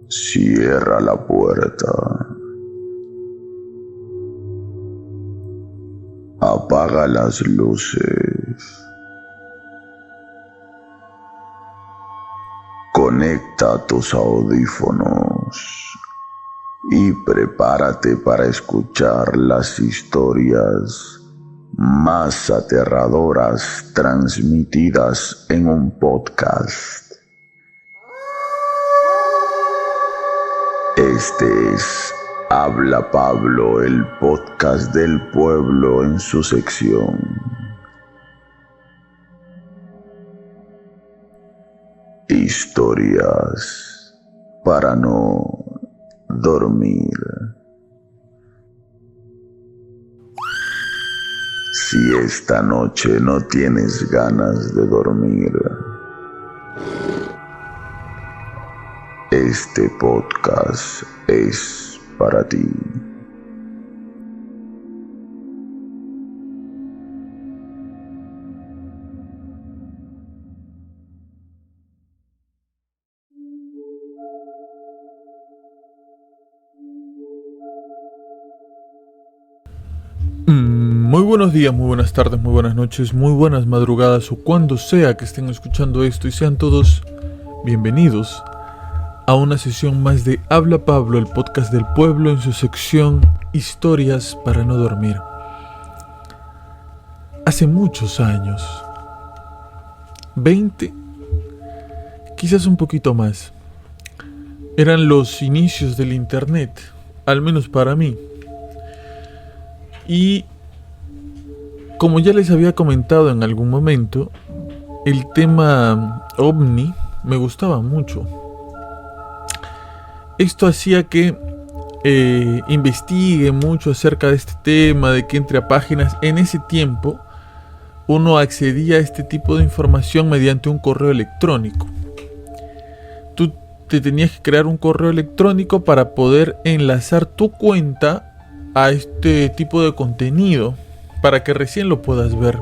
Cierra la puerta. Apaga las luces. Conecta tus audífonos y prepárate para escuchar las historias más aterradoras transmitidas en un podcast. Este es Habla Pablo, el podcast del pueblo en su sección Historias para no dormir. Si esta noche no tienes ganas de dormir, este podcast es para ti. Muy buenos días, muy buenas tardes, muy buenas noches, muy buenas madrugadas o cuando sea que estén escuchando esto y sean todos bienvenidos a una sesión más de Habla Pablo, el podcast del pueblo en su sección Historias para no dormir. Hace muchos años, 20, quizás un poquito más, eran los inicios del internet, al menos para mí. Y como ya les había comentado en algún momento, el tema ovni me gustaba mucho. Esto hacía que investigue mucho acerca de este tema, de que entre a páginas. En ese tiempo uno accedía a este tipo de información mediante un correo electrónico. Tú te tenías que crear un correo electrónico para poder enlazar tu cuenta a este tipo de contenido, para que recién lo puedas ver.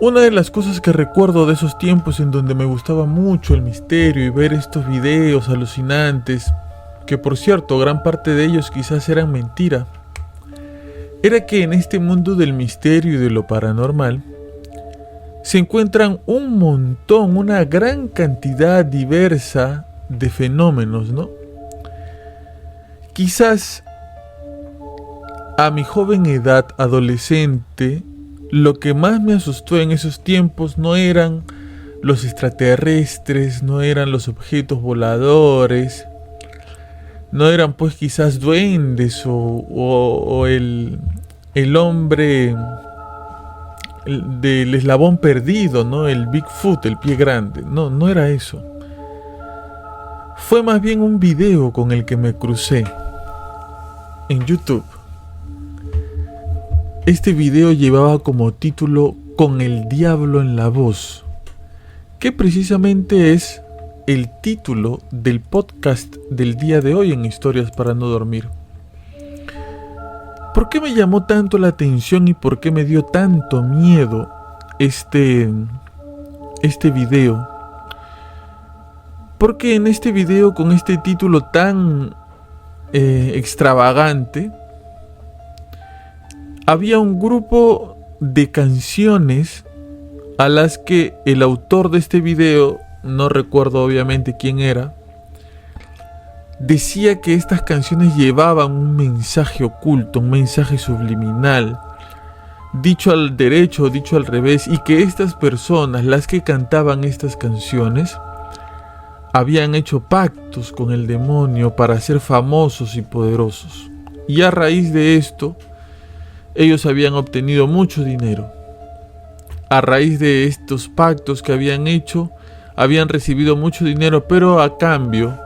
Una de las cosas que recuerdo de esos tiempos en donde me gustaba mucho el misterio y ver estos videos alucinantes, que por cierto gran parte de ellos quizás eran mentira, era que en este mundo del misterio y de lo paranormal se encuentran un montón, una gran cantidad diversa de fenómenos, ¿no? Quizás a mi joven edad adolescente, lo que más me asustó en esos tiempos no eran los extraterrestres, no eran los objetos voladores, no eran pues quizás duendes o el hombre del eslabón perdido, ¿no? El Bigfoot, el pie grande. No era eso. Fue más bien un video con el que me crucé en YouTube. Este video llevaba como título Con el diablo en la voz, que precisamente es el título del podcast del día de hoy en Historias para no dormir. ¿Por qué me llamó tanto la atención y por qué me dio tanto miedo este video? Porque en este video con este título tan extravagante, había un grupo de canciones a las que el autor de este video, no recuerdo obviamente quién era, decía que estas canciones llevaban un mensaje oculto, un mensaje subliminal, dicho al derecho o dicho al revés, y que estas personas, las que cantaban estas canciones, habían hecho pactos con el demonio para ser famosos y poderosos. Y a raíz de esto, ellos habían obtenido mucho dinero. A raíz de estos pactos que habían hecho, habían recibido mucho dinero, pero a cambio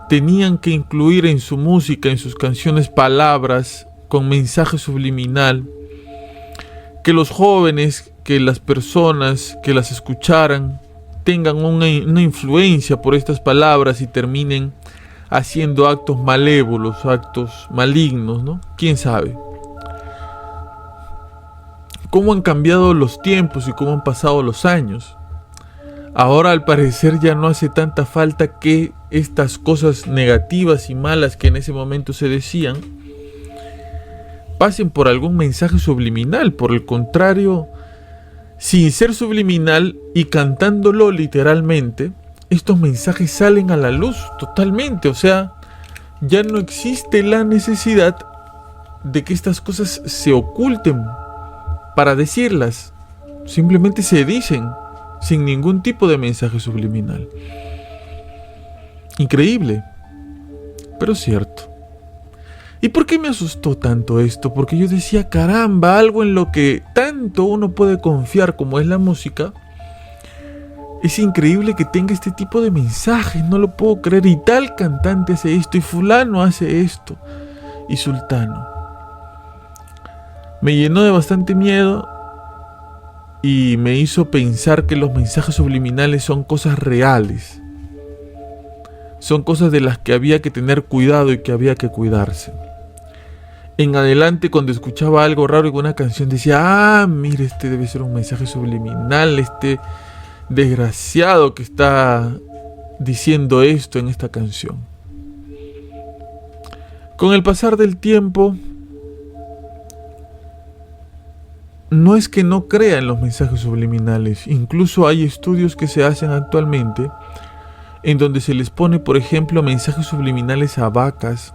tenían que incluir en su música, en sus canciones, palabras con mensaje subliminal, que los jóvenes, que las personas que las escucharan tengan una influencia por estas palabras y terminen haciendo actos malévolos, actos malignos, ¿no? ¿Quién sabe? ¿Cómo han cambiado los tiempos y cómo han pasado los años? Ahora al parecer ya no hace tanta falta que estas cosas negativas y malas que en ese momento se decían pasen por algún mensaje subliminal. Por el contrario, sin ser subliminal y cantándolo literalmente, estos mensajes salen a la luz totalmente. O sea, ya no existe la necesidad de que estas cosas se oculten para decirlas. Simplemente se dicen sin ningún tipo de mensaje subliminal. Increíble, pero cierto. ¿Y por qué me asustó tanto esto? Porque yo decía, caramba, algo en lo que tanto uno puede confiar como es la música, es increíble que tenga este tipo de mensajes, no lo puedo creer. Y tal cantante hace esto, y fulano hace esto, y sultano. Me llenó de bastante miedo y me hizo pensar que los mensajes subliminales son cosas reales. Son cosas de las que había que tener cuidado y que había que cuidarse. En adelante, cuando escuchaba algo raro en una canción, decía, mire, este debe ser un mensaje subliminal, este desgraciado que está diciendo esto en esta canción. Con el pasar del tiempo, no es que no crea en los mensajes subliminales. Incluso hay estudios que se hacen actualmente en donde se les pone, por ejemplo, mensajes subliminales a vacas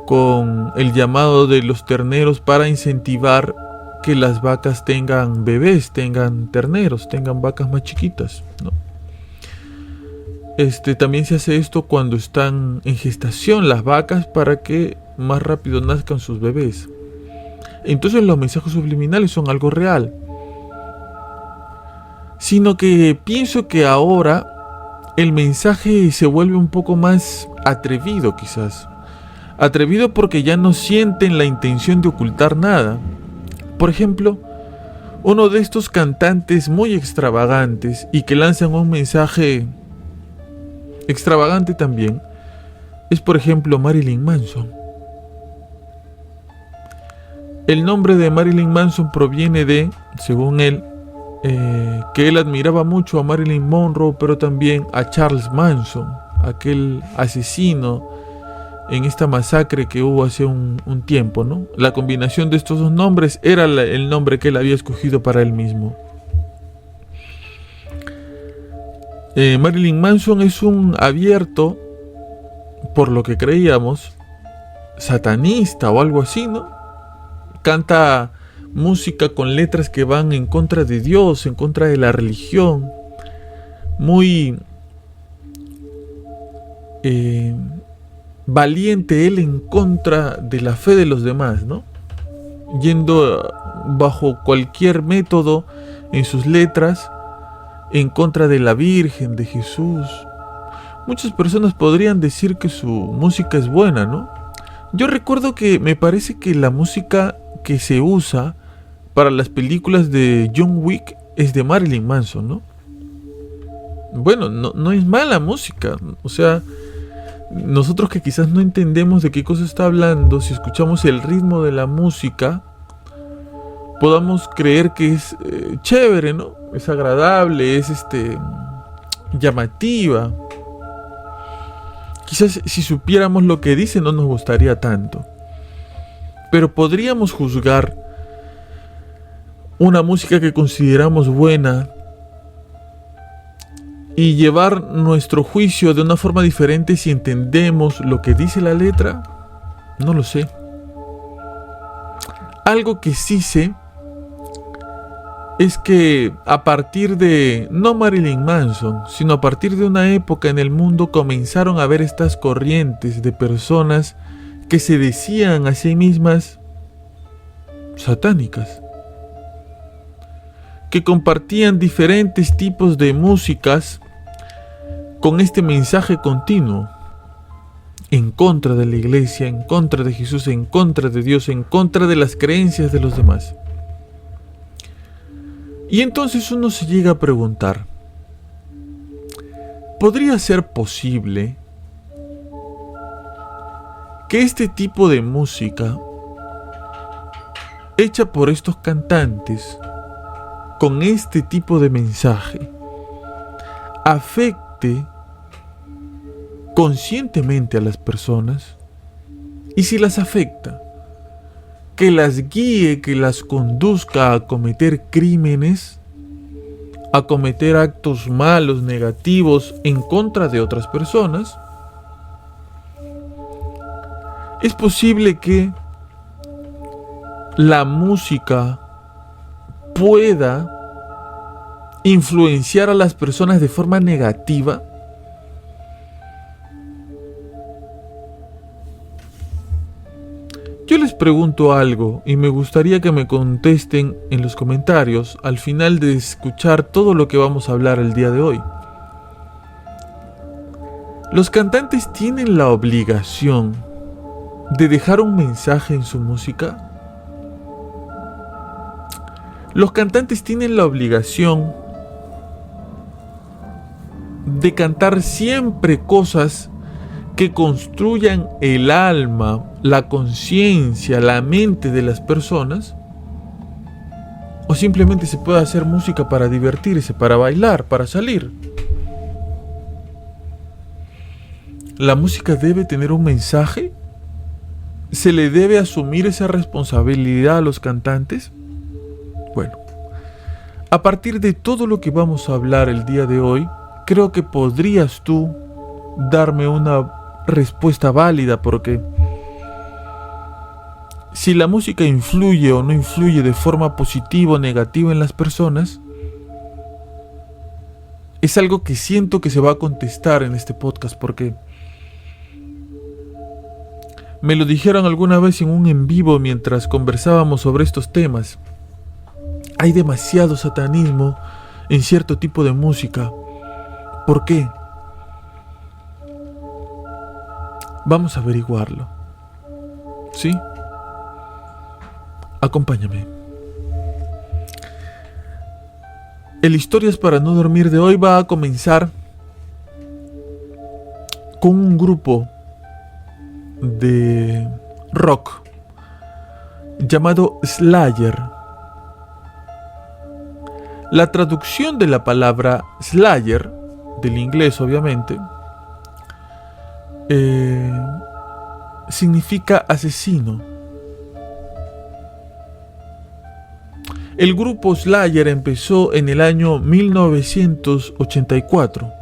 con el llamado de los terneros para incentivar que las vacas tengan bebés, tengan terneros, tengan vacas más chiquitas, ¿no? También se hace esto cuando están en gestación las vacas para que más rápido nazcan sus bebés. Entonces los mensajes subliminales son algo real. Sino que pienso que ahora el mensaje se vuelve un poco más atrevido quizás. Atrevido porque ya no sienten la intención de ocultar nada. Por ejemplo, uno de estos cantantes muy extravagantes y que lanzan un mensaje extravagante también es, por ejemplo, Marilyn Manson. El nombre de Marilyn Manson proviene de, según él, que él admiraba mucho a Marilyn Monroe, pero también a Charles Manson, aquel asesino en esta masacre que hubo hace un tiempo, ¿no? La combinación de estos dos nombres era el nombre que él había escogido para él mismo. Marilyn Manson es un abierto, por lo que creíamos, satanista o algo así, ¿no? Canta música con letras que van en contra de Dios, en contra de la religión. Muy valiente él en contra de la fe de los demás, ¿no? Yendo bajo cualquier método en sus letras en contra de la Virgen, de Jesús. Muchas personas podrían decir que su música es buena, ¿no? Yo recuerdo que me parece que la música que se usa para las películas de John Wick es de Marilyn Manson, ¿no? Bueno, no es mala música. O sea, nosotros que quizás no entendemos de qué cosa está hablando, si escuchamos el ritmo de la música, podamos creer que es chévere, ¿no? Es agradable, es llamativa. Quizás si supiéramos lo que dice no nos gustaría tanto. Pero podríamos juzgar una música que consideramos buena y llevar nuestro juicio de una forma diferente si entendemos lo que dice la letra. No lo sé. Algo que sí sé es que a partir de, no Marilyn Manson, sino a partir de una época en el mundo comenzaron a haber estas corrientes de personas que se decían a sí mismas satánicas, que compartían diferentes tipos de músicas con este mensaje continuo en contra de la iglesia, en contra de Jesús, en contra de Dios, en contra de las creencias de los demás. Y entonces uno se llega a preguntar, ¿podría ser posible que este tipo de música hecha por estos cantantes con este tipo de mensaje afecte conscientemente a las personas, y si las afecta, que las guíe, que las conduzca a cometer crímenes, a cometer actos malos, negativos en contra de otras personas. Es posible que la música pueda influenciar a las personas de forma negativa. Yo les pregunto algo y me gustaría que me contesten en los comentarios al final de escuchar todo lo que vamos a hablar el día de hoy. ¿Los cantantes tienen la obligación de dejar un mensaje en su música? ¿Los cantantes tienen la obligación de cantar siempre cosas que construyan el alma, la conciencia, la mente de las personas? ¿O simplemente se puede hacer música para divertirse, para bailar, para salir? ¿La música debe tener un mensaje? ¿Se le debe asumir esa responsabilidad a los cantantes? Bueno, a partir de todo lo que vamos a hablar el día de hoy, creo que podrías tú darme una respuesta válida, porque si la música influye o no influye de forma positiva o negativa en las personas, es algo que siento que se va a contestar en este podcast, porque me lo dijeron alguna vez en un en vivo mientras conversábamos sobre estos temas. Hay demasiado satanismo en cierto tipo de música. ¿Por qué? Vamos a averiguarlo. ¿Sí? Acompáñame. El Historias para no dormir de hoy va a comenzar con un grupo de rock llamado Slayer. La traducción de la palabra Slayer, del inglés obviamente, significa asesino. El grupo Slayer empezó en el año 1984.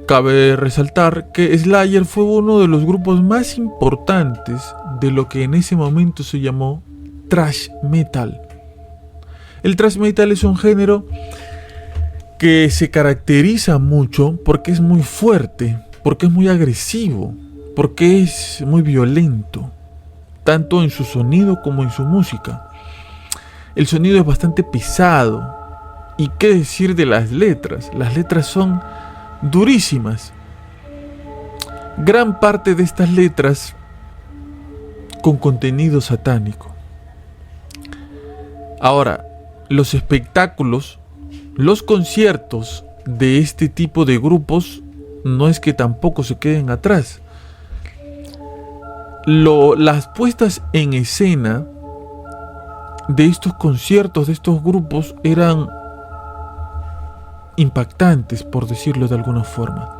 Cabe resaltar que Slayer fue uno de los grupos más importantes de lo que en ese momento se llamó thrash metal. El thrash metal es un género que se caracteriza mucho porque es muy fuerte, porque es muy agresivo, porque es muy violento, tanto en su sonido como en su música. El sonido es bastante pesado. ¿Y qué decir de las letras? Las letras son durísimas. Gran parte de estas letras con contenido satánico. Ahora, los espectáculos, los conciertos de este tipo de grupos no es que tampoco se queden atrás. Las puestas en escena de estos conciertos, de estos grupos, eran impactantes, por decirlo de alguna forma.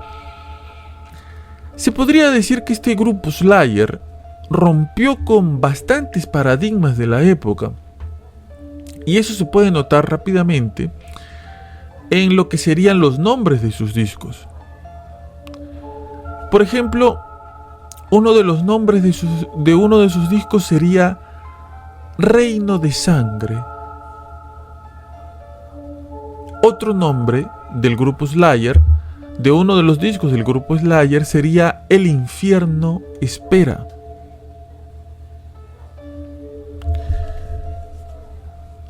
Se podría decir que este grupo Slayer rompió con bastantes paradigmas de la época, y eso se puede notar rápidamente en lo que serían los nombres de sus discos. Por ejemplo, uno de los nombres de uno de sus discos sería Reino de Sangre. Otro nombre del grupo Slayer, de uno de los discos del grupo Slayer, sería El Infierno Espera.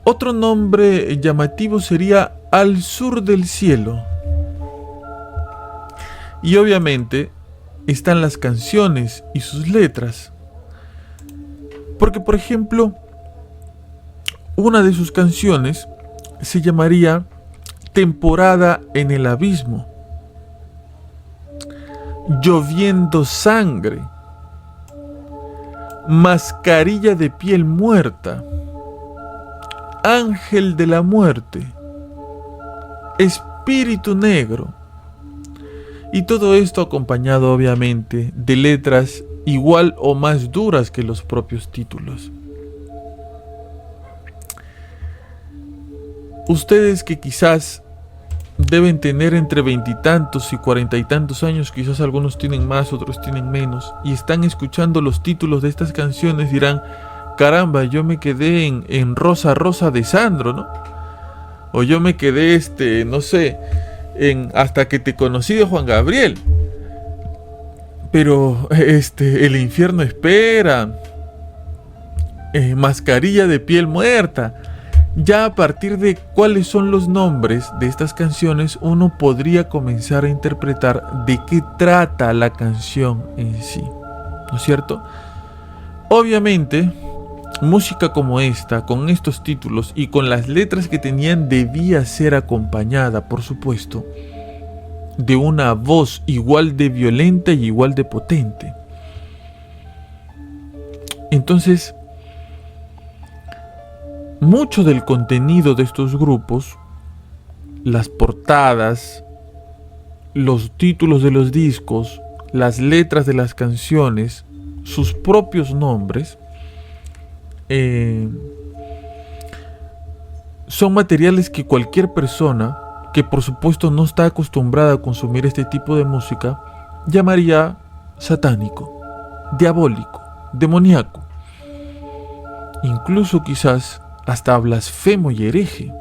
Otro nombre llamativo sería Al Sur del Cielo. Y obviamente están las canciones y sus letras. Porque, por ejemplo, una de sus canciones se llamaría Temporada en el Abismo, Lloviendo Sangre, Mascarilla de Piel Muerta, Ángel de la Muerte, espíritu negro. Y todo esto acompañado obviamente de letras igual o más duras que los propios títulos. Ustedes que quizás deben tener entre 20 y tantos y 40 y tantos años, quizás algunos tienen más, otros tienen menos, y están escuchando los títulos de estas canciones, dirán: caramba, yo me quedé en Rosa Rosa de Sandro, ¿no? O yo me quedé, no sé, en Hasta que te conocí de Juan Gabriel. Pero, El infierno espera, Mascarilla de piel muerta. Ya a partir de cuáles son los nombres de estas canciones, uno podría comenzar a interpretar de qué trata la canción en sí, ¿no es cierto? Obviamente, música como esta, con estos títulos y con las letras que tenían, debía ser acompañada, por supuesto, de una voz igual de violenta y igual de potente. Entonces, mucho del contenido de estos grupos, las portadas, los títulos de los discos, las letras de las canciones, sus propios nombres, son materiales que cualquier persona que por supuesto no está acostumbrada a consumir este tipo de música llamaría satánico, diabólico, demoníaco, incluso quizás hasta blasfemo y hereje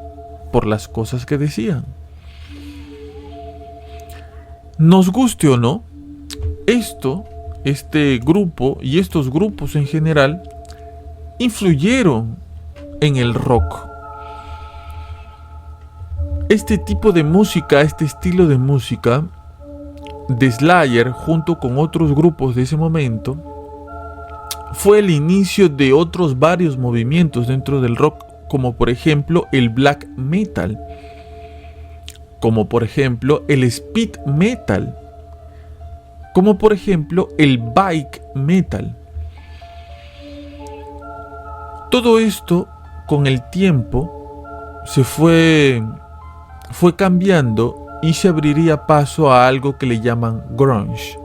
por las cosas que decían. Nos guste o no, este grupo y estos grupos en general influyeron en el rock. Este tipo de música, este estilo de música de Slayer, junto con otros grupos de ese momento, fue el inicio de otros varios movimientos dentro del rock, como por ejemplo el black metal, como por ejemplo el speed metal, como por ejemplo el bike metal. Todo esto con el tiempo se fue cambiando y se abriría paso a algo que le llaman grunge.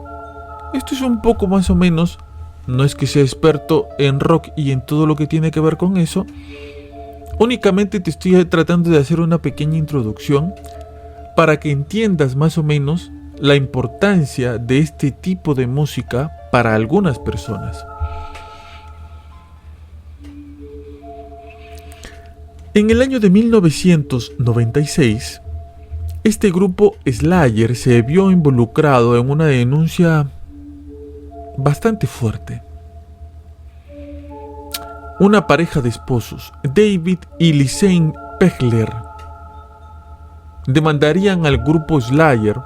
Esto es un poco más o menos, no es que sea experto en rock y en todo lo que tiene que ver con eso, únicamente te estoy tratando de hacer una pequeña introducción para que entiendas más o menos la importancia de este tipo de música para algunas personas. En el año de 1996, este grupo Slayer se vio involucrado en una denuncia bastante fuerte. Una pareja de esposos, David y Lisanne Pegler, demandarían al grupo Slayer.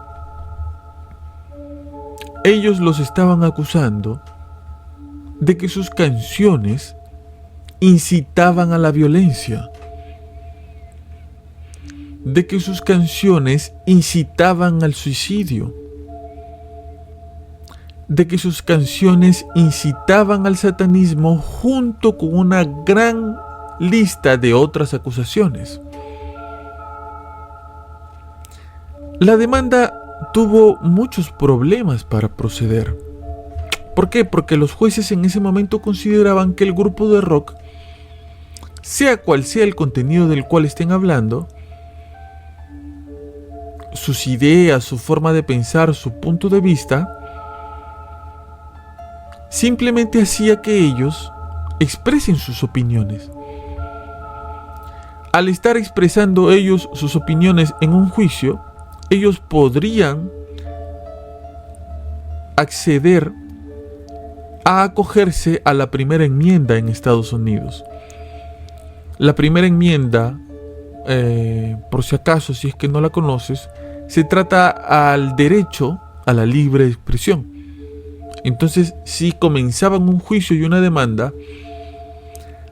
Ellos los estaban acusando de que sus canciones incitaban a la violencia, de que sus canciones incitaban al suicidio, de que sus canciones incitaban al satanismo, junto con una gran lista de otras acusaciones. La demanda tuvo muchos problemas para proceder. ¿Por qué? Porque los jueces en ese momento consideraban que el grupo de rock, sea cual sea el contenido del cual estén hablando, sus ideas, su forma de pensar, su punto de vista, simplemente hacía que ellos expresen sus opiniones. Al estar expresando ellos sus opiniones en un juicio, ellos podrían acceder a acogerse a la primera enmienda en Estados Unidos. La primera enmienda, por si acaso, si es que no la conoces, se trata al derecho a la libre expresión. Entonces, si comenzaban un juicio y una demanda,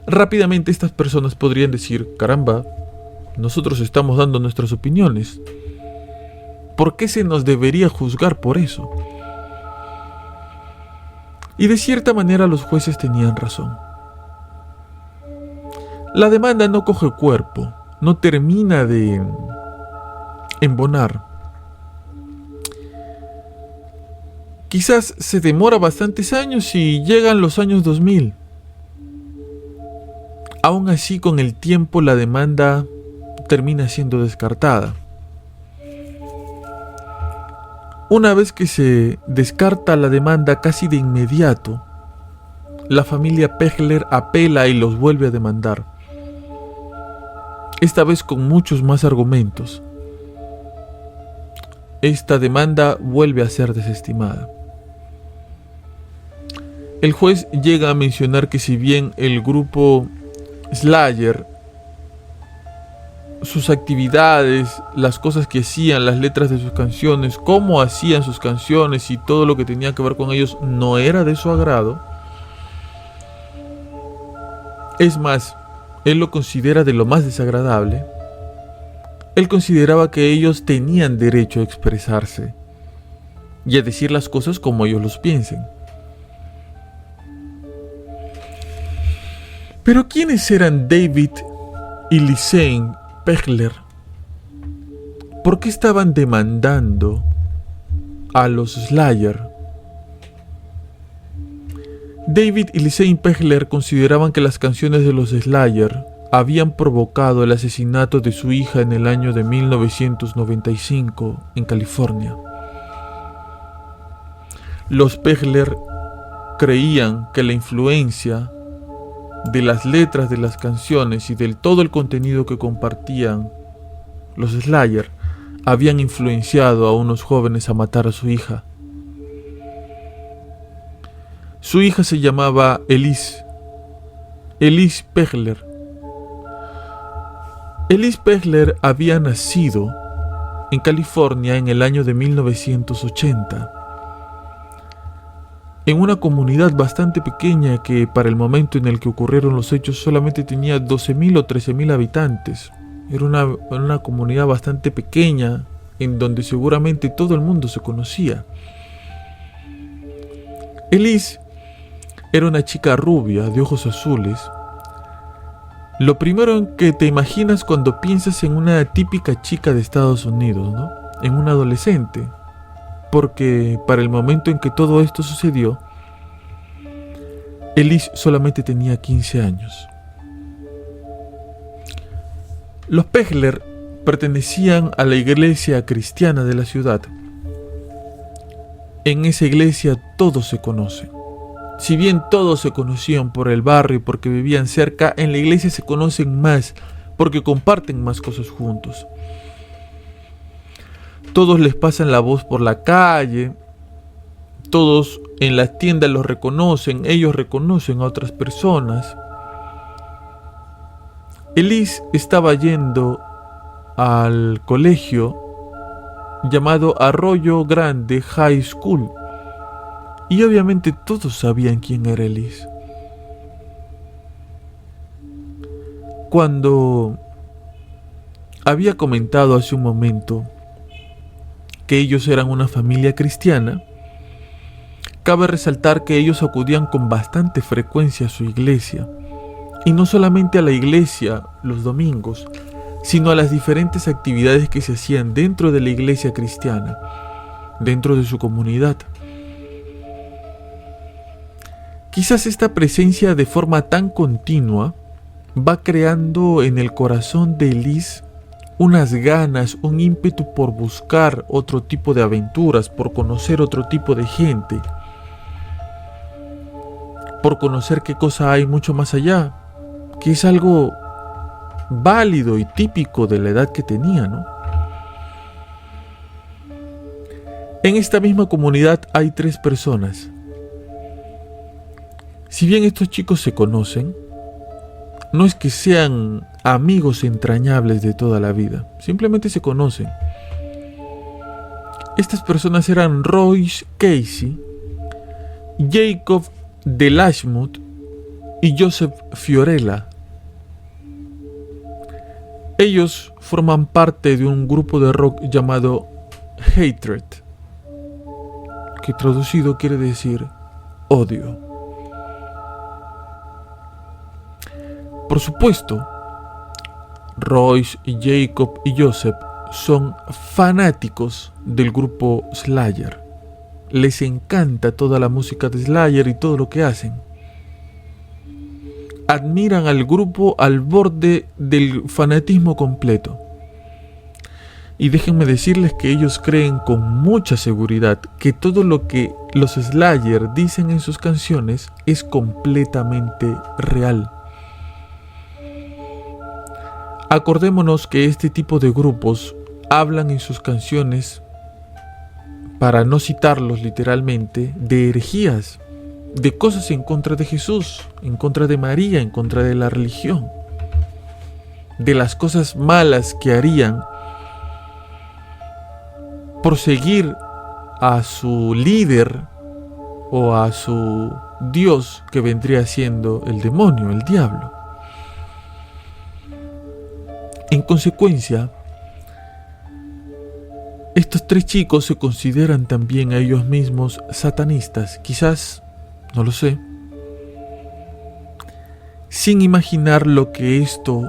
rápidamente estas personas podrían decir: caramba, nosotros estamos dando nuestras opiniones, ¿por qué se nos debería juzgar por eso? Y de cierta manera los jueces tenían razón. La demanda no coge cuerpo, no termina de embonar. Quizás se demora bastantes años y llegan los años 2000. Aún así, con el tiempo la demanda termina siendo descartada. Una vez que se descarta la demanda casi de inmediato, la familia Pegler apela y los vuelve a demandar. Esta vez con muchos más argumentos. Esta demanda vuelve a ser desestimada. El juez llega a mencionar que si bien el grupo Slayer, sus actividades, las cosas que hacían, las letras de sus canciones, cómo hacían sus canciones y todo lo que tenía que ver con ellos no era de su agrado, es más, él lo considera de lo más desagradable. Él consideraba que ellos tenían derecho a expresarse y a decir las cosas como ellos los piensen. Pero ¿quiénes eran David y Lisanne Pegler? ¿Por qué estaban demandando a los Slayer? David y Lisanne Pegler consideraban que las canciones de los Slayer habían provocado el asesinato de su hija en el año de 1995 en California. Los Pegler creían que la influencia de las letras de las canciones y del todo el contenido que compartían los Slayer habían influenciado a unos jóvenes a matar a su hija. Su hija se llamaba Elise Pegler. Elise Pegler había nacido en California en el año de 1980. En una comunidad bastante pequeña que para el momento en el que ocurrieron los hechos solamente tenía 12.000 o 13.000 habitantes. Era una comunidad bastante pequeña en donde seguramente todo el mundo se conocía. Elise era una chica rubia de ojos azules. Lo primero en que te imaginas cuando piensas en una típica chica de Estados Unidos, ¿no? En una adolescente. Porque para el momento en que todo esto sucedió, Elise solamente tenía 15 años. Los Pegler pertenecían a la iglesia cristiana de la ciudad. En esa iglesia todos se conocen. Si bien todos se conocían por el barrio y porque vivían cerca, en la iglesia se conocen más porque comparten más cosas juntos. Todos les pasan la voz por la calle, todos en las tiendas los reconocen, ellos reconocen a otras personas. Elise estaba yendo al colegio llamado Arroyo Grande High School y obviamente todos sabían quién era Elise. Cuando había comentado hace un momento que ellos eran una familia cristiana, cabe resaltar que ellos acudían con bastante frecuencia a su iglesia, y no solamente a la iglesia los domingos, sino a las diferentes actividades que se hacían dentro de la iglesia cristiana, dentro de su comunidad. Quizás esta presencia de forma tan continua va creando en el corazón de Elise unas ganas, un ímpetu por buscar otro tipo de aventuras, por conocer otro tipo de gente, por conocer qué cosa hay mucho más allá, que es algo válido y típico de la edad que tenía, ¿no? En esta misma comunidad hay 3 personas. Si bien estos chicos se conocen, no es que sean amigos entrañables de toda la vida, simplemente se conocen. Estas personas eran Royce Casey, Jacob Delashmuth y Joseph Fiorella. Ellos forman parte de un grupo de rock llamado Hatred, que traducido quiere decir odio. Por supuesto, Royce, Jacob y Joseph son fanáticos del grupo Slayer. Les encanta toda la música de Slayer y todo lo que hacen. Admiran al grupo al borde del fanatismo completo. Y déjenme decirles que ellos creen con mucha seguridad que todo lo que los Slayer dicen en sus canciones es completamente real. Acordémonos que este tipo de grupos hablan en sus canciones, para no citarlos literalmente, de herejías, de cosas en contra de Jesús, en contra de María, en contra de la religión, de las cosas malas que harían por seguir a su líder o a su Dios, que vendría siendo el demonio, el diablo. En consecuencia, estos tres chicos se consideran también a ellos mismos satanistas, quizás, no lo sé, sin imaginar lo que esto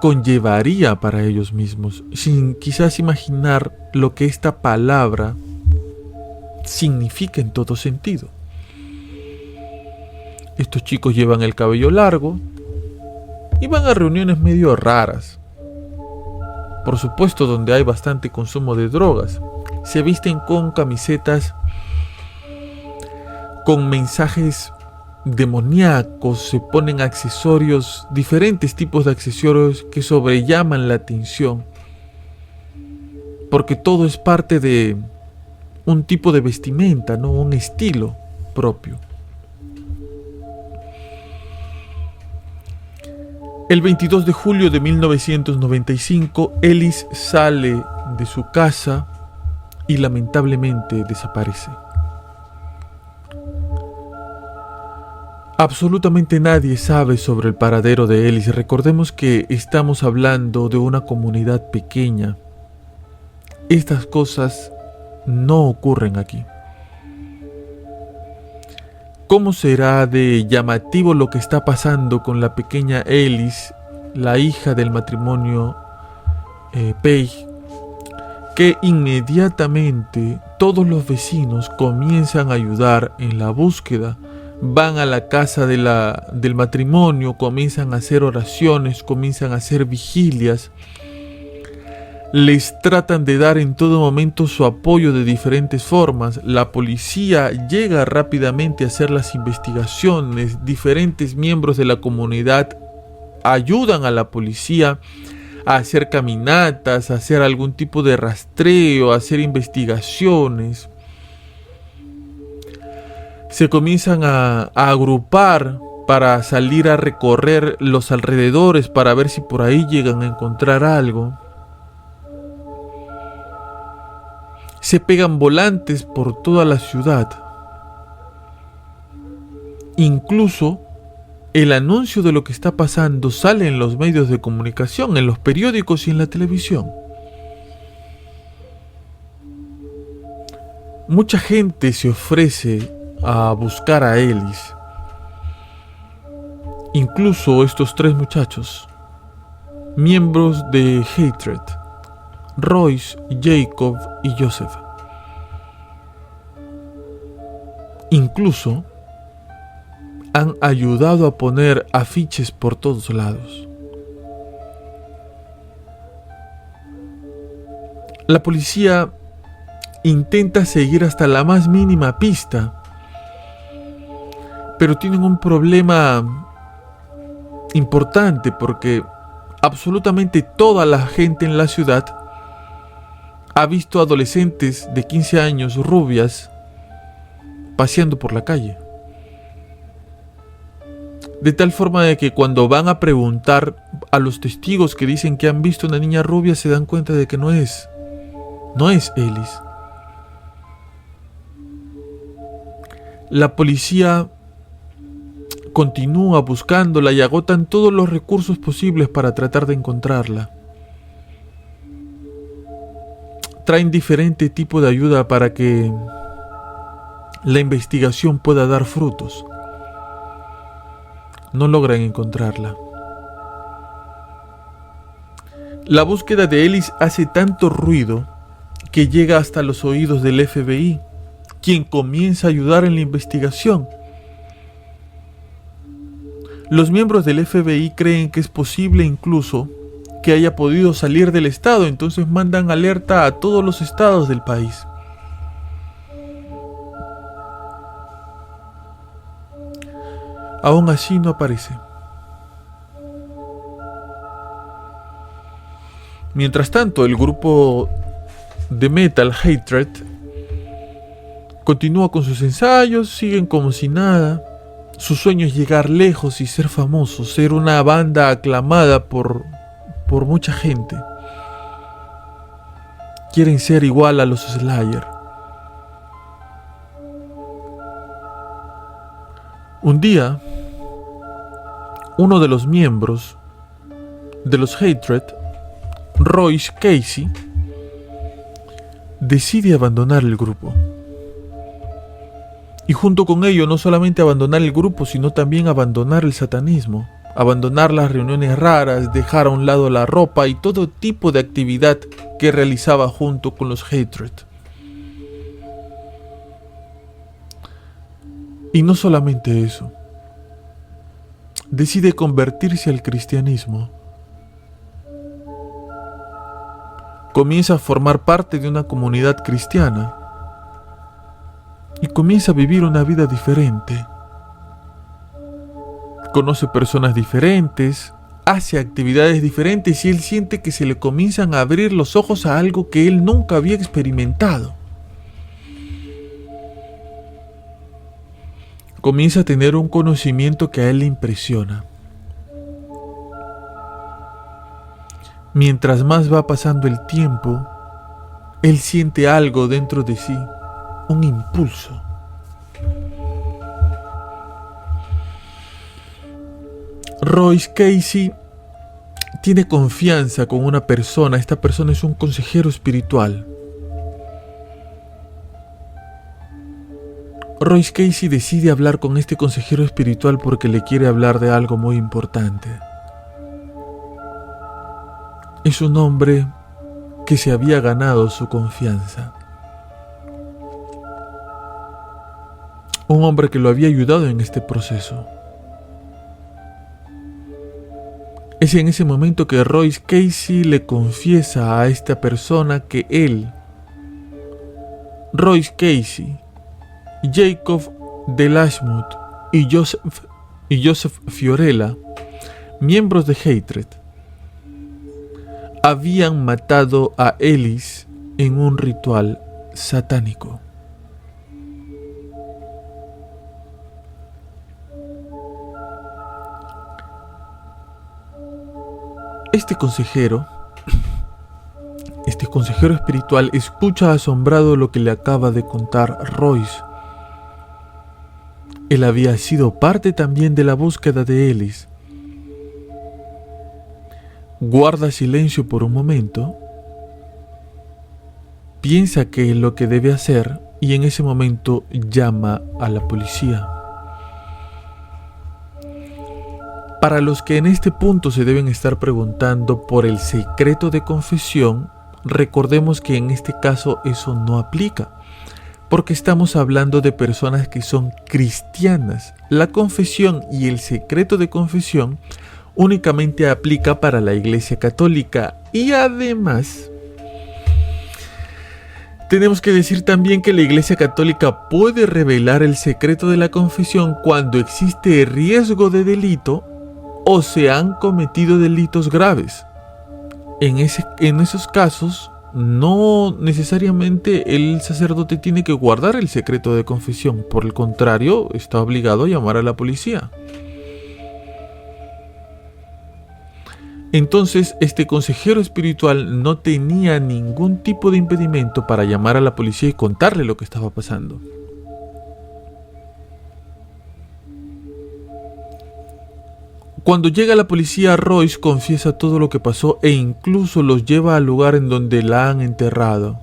conllevaría para ellos mismos, sin quizás imaginar lo que esta palabra significa en todo sentido. Estos chicos llevan el cabello largo y van a reuniones medio raras. Por supuesto, donde hay bastante consumo de drogas. Se visten con camisetas con mensajes demoníacos, se ponen accesorios, diferentes tipos de accesorios que sobrellaman la atención, porque todo es parte de un tipo de vestimenta, ¿no? Un estilo propio. El 22 de julio de 1995, Ellis sale de su casa y lamentablemente desaparece. Absolutamente nadie sabe sobre el paradero de Ellis. Recordemos que estamos hablando de una comunidad pequeña. Estas cosas no ocurren aquí. ¿Cómo será de llamativo lo que está pasando con la pequeña Ellis, la hija del matrimonio Page, que inmediatamente todos los vecinos comienzan a ayudar en la búsqueda? Van a la casa del matrimonio, comienzan a hacer oraciones, comienzan a hacer vigilias. Les tratan de dar en todo momento su apoyo de diferentes formas. La policía llega rápidamente a hacer las investigaciones. Diferentes miembros de la comunidad ayudan a la policía a hacer caminatas, a hacer algún tipo de rastreo, a hacer investigaciones. Se comienzan a agrupar para salir a recorrer los alrededores para ver si por ahí llegan a encontrar algo. Se pegan volantes por toda la ciudad. Incluso el anuncio de lo que está pasando sale en los medios de comunicación, en los periódicos y en la televisión. Mucha gente se ofrece a buscar a Ellis. Incluso estos tres muchachos, miembros de Hatred, Royce, Jacob y Joseph. Incluso han ayudado a poner afiches por todos lados. La policía intenta seguir hasta la más mínima pista, pero tienen un problema importante porque absolutamente toda la gente en la ciudad ha visto adolescentes de 15 años rubias paseando por la calle. De tal forma de que cuando van a preguntar a los testigos que dicen que han visto una niña rubia, se dan cuenta de que no es Ellis. La policía continúa buscándola y agotan todos los recursos posibles para tratar de encontrarla. Traen diferente tipo de ayuda para que la investigación pueda dar frutos. No logran encontrarla. La búsqueda de Ellis hace tanto ruido que llega hasta los oídos del FBI, quien comienza a ayudar en la investigación. Los miembros del FBI creen que es posible incluso que haya podido salir del estado, entonces mandan alerta a todos los estados del país. Aún así no aparece. Mientras tanto, el grupo de metal Hatred continúa con sus ensayos, siguen como si nada. Su sueño es llegar lejos y ser famosos, ser una banda aclamada por mucha gente. Quieren ser igual a los Slayer. Un día, uno de los miembros de los Hatred, Royce Casey, decide abandonar el grupo. Y junto con ello no solamente abandonar el grupo, sino también abandonar el satanismo, abandonar las reuniones raras, dejar a un lado la ropa y todo tipo de actividad que realizaba junto con los Hatred. Y no solamente eso, decide convertirse al cristianismo. Comienza a formar parte de una comunidad cristiana y comienza a vivir una vida diferente. Conoce personas diferentes, hace actividades diferentes y él siente que se le comienzan a abrir los ojos a algo que él nunca había experimentado. Comienza a tener un conocimiento que a él le impresiona. Mientras más va pasando el tiempo, él siente algo dentro de sí, un impulso. Royce Casey tiene confianza con una persona. Esta persona es un consejero espiritual. Royce Casey decide hablar con este consejero espiritual porque le quiere hablar de algo muy importante. Es un hombre que se había ganado su confianza. Un hombre que lo había ayudado en este proceso. Es en ese momento que Royce Casey le confiesa a esta persona que él, Royce Casey, Jacob Delashmuth y Joseph Fiorella, miembros de Hatred, habían matado a Ellis en un ritual satánico. Este consejero espiritual escucha asombrado lo que le acaba de contar Royce. Él había sido parte también de la búsqueda de Ellis. Guarda silencio por un momento, piensa qué es lo que debe hacer y en ese momento llama a la policía. Para los que en este punto se deben estar preguntando por el secreto de confesión, recordemos que en este caso eso no aplica, porque estamos hablando de personas que son cristianas. La confesión y el secreto de confesión únicamente aplica para la Iglesia Católica. Y además, tenemos que decir también que la Iglesia Católica puede revelar el secreto de la confesión cuando existe riesgo de delito o se han cometido delitos graves. En esos casos, no necesariamente el sacerdote tiene que guardar el secreto de confesión. Por el contrario, está obligado a llamar a la policía. Entonces, este consejero espiritual no tenía ningún tipo de impedimento para llamar a la policía y contarle lo que estaba pasando. Cuando llega la policía, Royce confiesa todo lo que pasó e incluso los lleva al lugar en donde la han enterrado.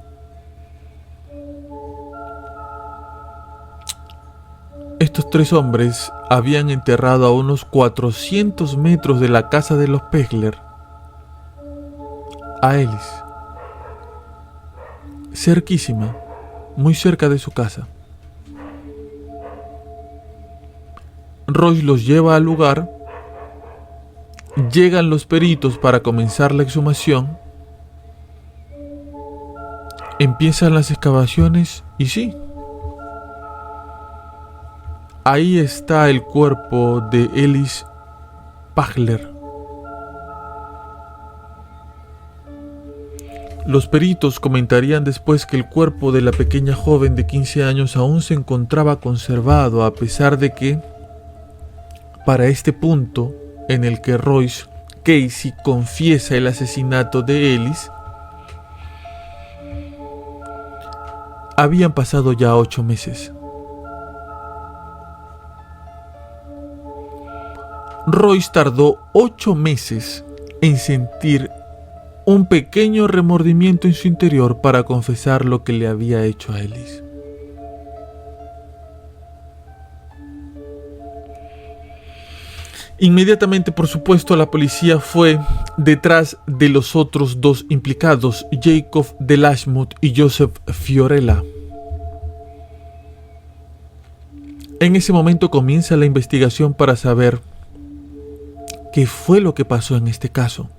Estos tres hombres habían enterrado a unos 400 metros de la casa de los Pegler a Ellis, cerquísima, muy cerca de su casa. Royce los lleva al lugar, llegan los peritos para comenzar la exhumación, empiezan las excavaciones y sí, ahí está el cuerpo de Ellis Pagler. Los peritos comentarían después que el cuerpo de la pequeña joven de 15 años aún se encontraba conservado, a pesar de que, para este punto en el que Royce Casey confiesa el asesinato de Ellis, habían pasado ya 8 meses. Royce tardó 8 meses en sentir un pequeño remordimiento en su interior para confesar lo que le había hecho a Ellis. Inmediatamente, por supuesto, la policía fue detrás de los otros 2 implicados, Jacob de Lashmut y Joseph Fiorella. En ese momento comienza la investigación para saber qué fue lo que pasó en este caso.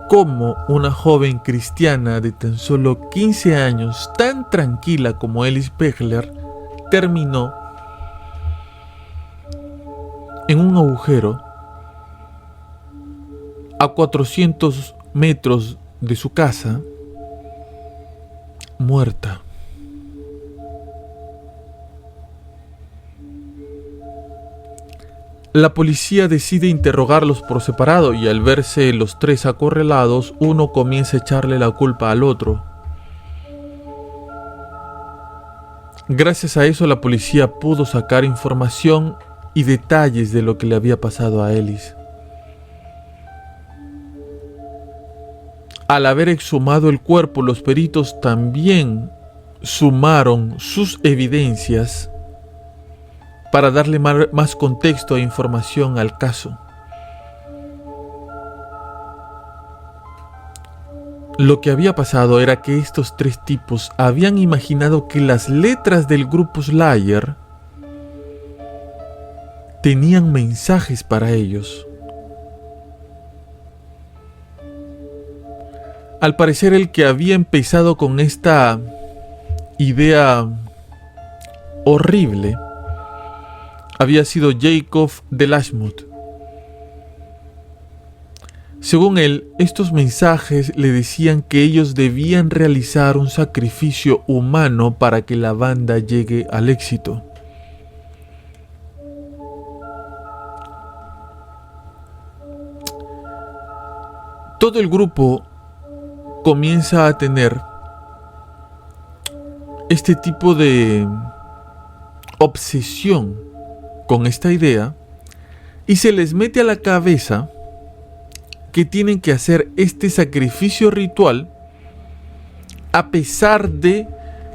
Cómo una joven cristiana de tan solo 15 años, tan tranquila como Ellis Pagler, terminó en un agujero a 400 metros de su casa, muerta. La policía decide interrogarlos por separado y al verse los 3 acorralados, uno comienza a echarle la culpa al otro. Gracias a eso, la policía pudo sacar información y detalles de lo que le había pasado a Ellis. Al haber exhumado el cuerpo, los peritos también sumaron sus evidencias para darle más contexto e información al caso. Lo que había pasado era que estos 3 tipos habían imaginado que las letras del grupo Slayer tenían mensajes para ellos. Al parecer, el que había empezado con esta idea horrible había sido Jacob de Lashmut. Según él, estos mensajes le decían que ellos debían realizar un sacrificio humano para que la banda llegue al éxito. Todo el grupo comienza a tener este tipo de obsesión con esta idea y se les mete a la cabeza que tienen que hacer este sacrificio ritual, a pesar de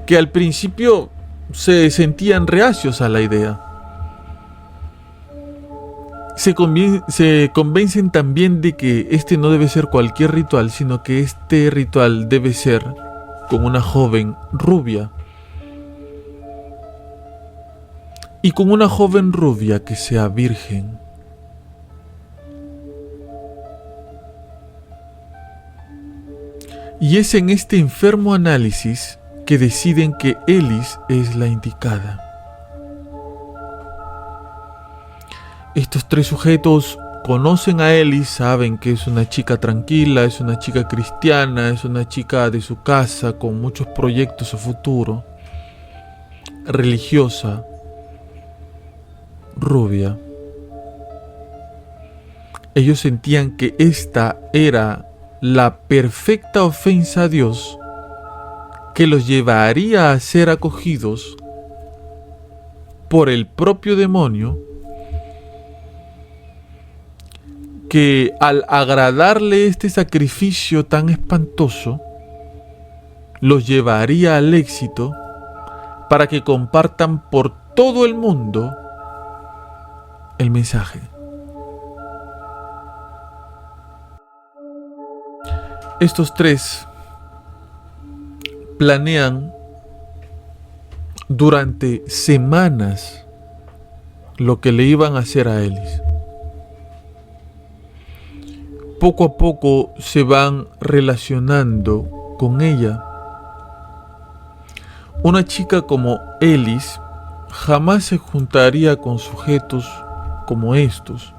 que al principio se sentían reacios a la idea. Se convencen también de que este no debe ser cualquier ritual, sino que este ritual debe ser con una joven rubia. Y con una joven rubia que sea virgen. Y es en este enfermo análisis que deciden que Ellis es la indicada. Estos 3 sujetos conocen a Ellis, saben que es una chica tranquila, es una chica cristiana, es una chica de su casa con muchos proyectos a futuro, religiosa, rubia. Ellos sentían que esta era la perfecta ofensa a Dios que los llevaría a ser acogidos por el propio demonio, que al agradarle este sacrificio tan espantoso, los llevaría al éxito para que compartan por todo el mundo el mensaje. estos tres planean durante semanas lo que le iban a hacer a Ellis. Poco a poco se van relacionando con ella. Una chica como Ellis jamás se juntaría con sujetos como estos.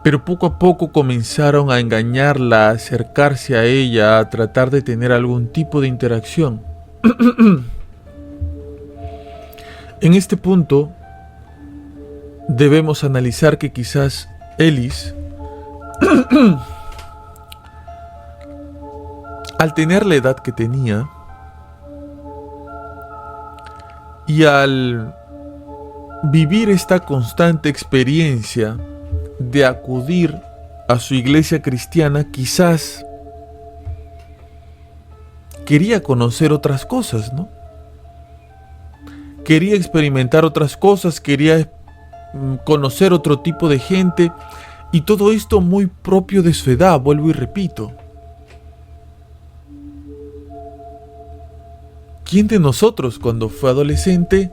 Pero poco a poco comenzaron a engañarla, a acercarse a ella, a tratar de tener algún tipo de interacción. En este punto debemos analizar que quizás Ellis, al tener la edad que tenía y al vivir esta constante experiencia de acudir a su iglesia cristiana, quizás quería conocer otras cosas, ¿no? Quería experimentar otras cosas, quería conocer otro tipo de gente, y todo esto muy propio de su edad, vuelvo y repito. ¿Quién de nosotros cuando fue adolescente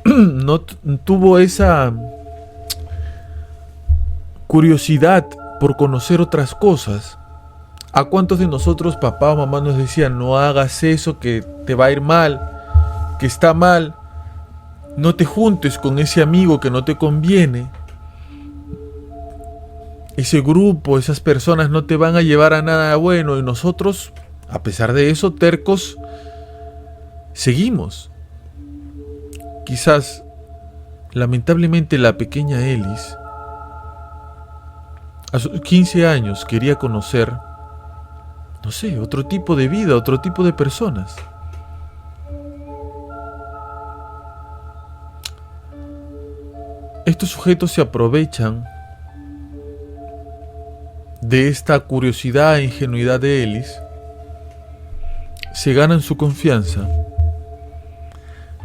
no tuvo esa curiosidad por conocer otras cosas? ¿A cuántos de nosotros papá o mamá nos decían: no hagas eso, que te va a ir mal, que está mal, no te juntes con ese amigo que no te conviene, ese grupo, esas personas no te van a llevar a nada bueno? Y nosotros, a pesar de eso, tercos, seguimos. Quizás, lamentablemente, la pequeña Ellis a sus 15 años quería conocer, no sé, otro tipo de vida, otro tipo de personas. Estos sujetos se aprovechan de esta curiosidad e ingenuidad de Ellis, se ganan su confianza,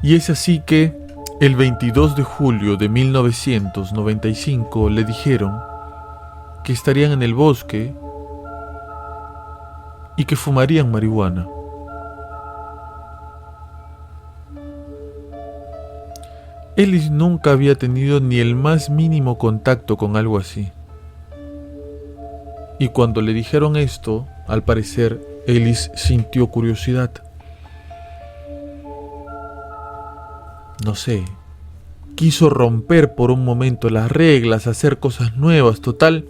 y es así que el 22 de julio de 1995 le dijeron que estarían en el bosque y que fumarían marihuana. Ellis nunca había tenido ni el más mínimo contacto con algo así. Y cuando le dijeron esto, al parecer, Ellis sintió curiosidad. No sé, quiso romper por un momento las reglas, hacer cosas nuevas. Total,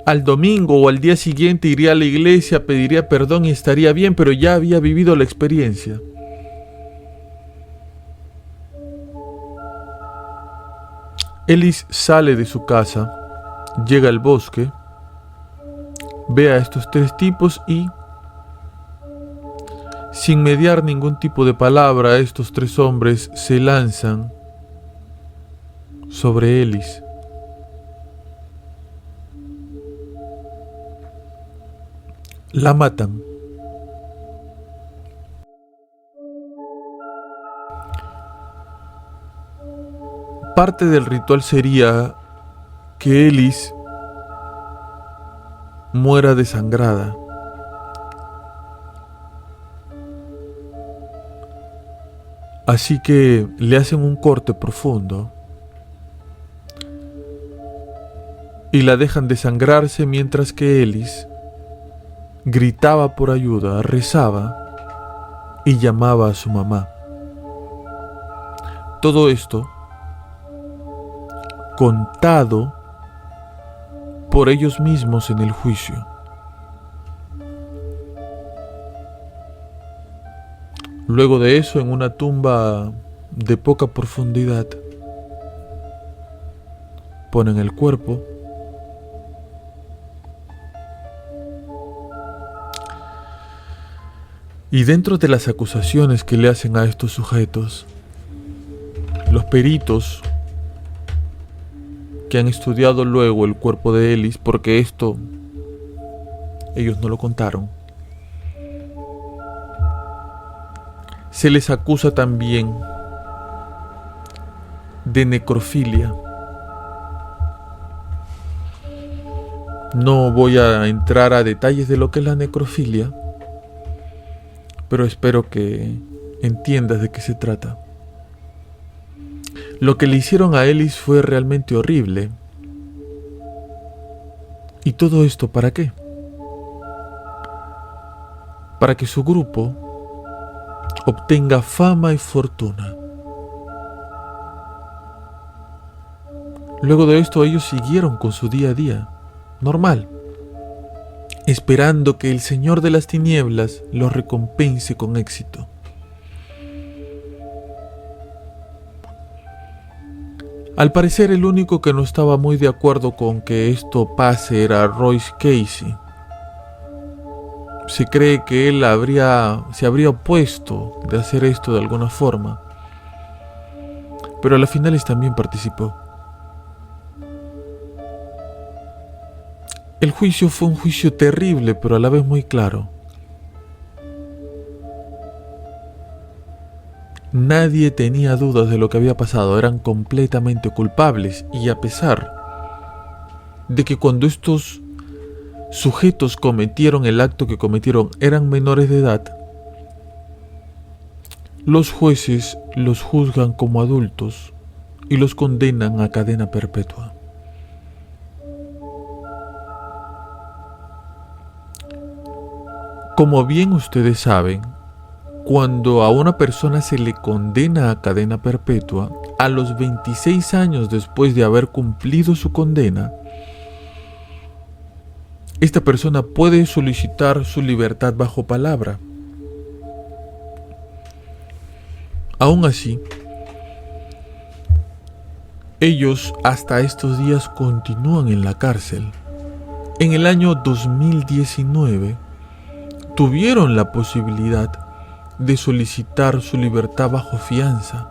al domingo o al día siguiente iría a la iglesia, pediría perdón y estaría bien, pero ya había vivido la experiencia. Ellis sale de su casa, llega al bosque, ve a estos tres tipos y, sin mediar ningún tipo de palabra, estos tres hombres se lanzan sobre Ellis. La matan. Parte del ritual sería que Ellis muera desangrada. Así que le hacen un corte profundo y la dejan desangrarse mientras que Ellis gritaba por ayuda, rezaba y llamaba a su mamá. Todo esto contado por ellos mismos en el juicio. Luego de eso, en una tumba de poca profundidad, ponen el cuerpo y dentro de las acusaciones que le hacen a estos sujetos, los peritos que han estudiado luego el cuerpo de Ellis, porque esto ellos no lo contaron, se les acusa también de necrofilia. No voy a entrar a detalles de lo que es la necrofilia, pero espero que entiendas de qué se trata. Lo que le hicieron a Ellis fue realmente horrible. ¿Y todo esto para qué? Para que su grupo obtenga fama y fortuna. Luego de esto ellos siguieron con su día a día, normal, esperando que el Señor de las Tinieblas los recompense con éxito. Al parecer el único que no estaba muy de acuerdo con que esto pase era Royce Casey. Se cree que él se habría opuesto de hacer esto de alguna forma, pero a las finales también participó. El juicio fue un juicio terrible, pero a la vez muy claro. Nadie tenía dudas de lo que había pasado, eran completamente culpables, y a pesar de que cuando estos sujetos cometieron el acto que cometieron eran menores de edad, los jueces los juzgan como adultos y los condenan a cadena perpetua. Como bien ustedes saben, cuando a una persona se le condena a cadena perpetua, a los 26 años después de haber cumplido su condena, esta persona puede solicitar su libertad bajo palabra. Aún así, ellos hasta estos días continúan en la cárcel. En el año 2019, tuvieron la posibilidad de solicitar su libertad bajo fianza.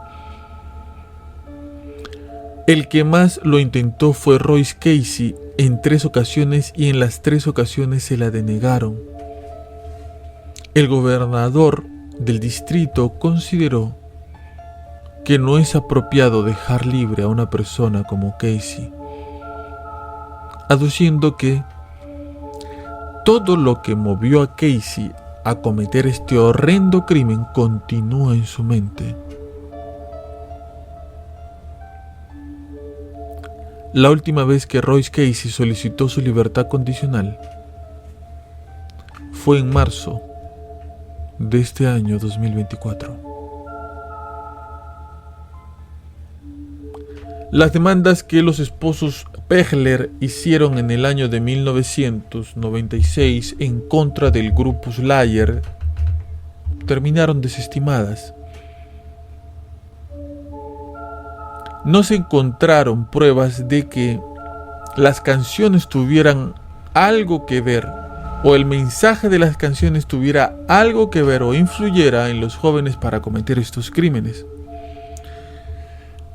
El que más lo intentó fue Royce Casey en 3 ocasiones y en las 3 ocasiones se la denegaron. El gobernador del distrito consideró que no es apropiado dejar libre a una persona como Casey, aduciendo que todo lo que movió a Casey a cometer este horrendo crimen continúa en su mente. La última vez que Royce Casey solicitó su libertad condicional fue en marzo de este año 2024. Las demandas que los esposos Pegler hicieron en el año de 1996 en contra del grupo Slayer terminaron desestimadas. No se encontraron pruebas de que las canciones tuvieran algo que ver o el mensaje de las canciones tuviera algo que ver o influyera en los jóvenes para cometer estos crímenes.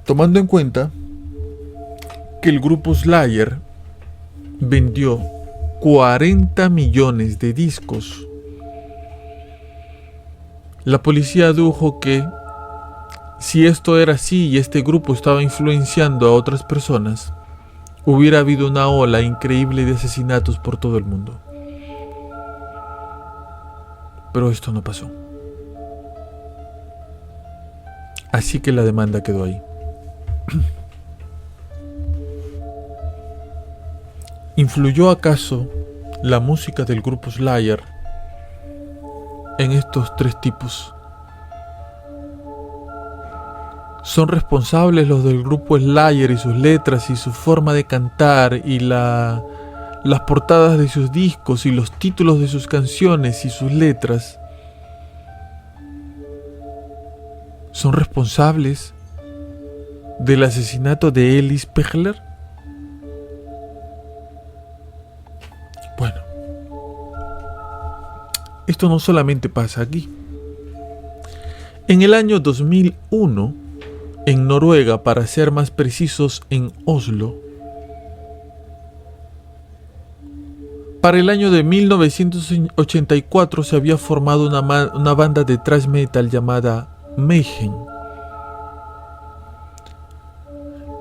Tomando en cuenta que el grupo Slayer vendió 40 millones de discos, la policía adujo que si esto era así y este grupo estaba influenciando a otras personas, hubiera habido una ola increíble de asesinatos por todo el mundo. Pero esto no pasó. Así que la demanda quedó ahí. ¿Influyó acaso la música del grupo Slayer en estos 3 tipos? ¿Son responsables los del grupo Slayer y sus letras y su forma de cantar y las portadas de sus discos y los títulos de sus canciones y sus letras? ¿Son responsables del asesinato de Ellis Pegler? Bueno, esto no solamente pasa aquí. En el año 2001, en Noruega, para ser más precisos, en Oslo, para el año de 1984 se había formado una banda de thrash metal llamada Mayhem.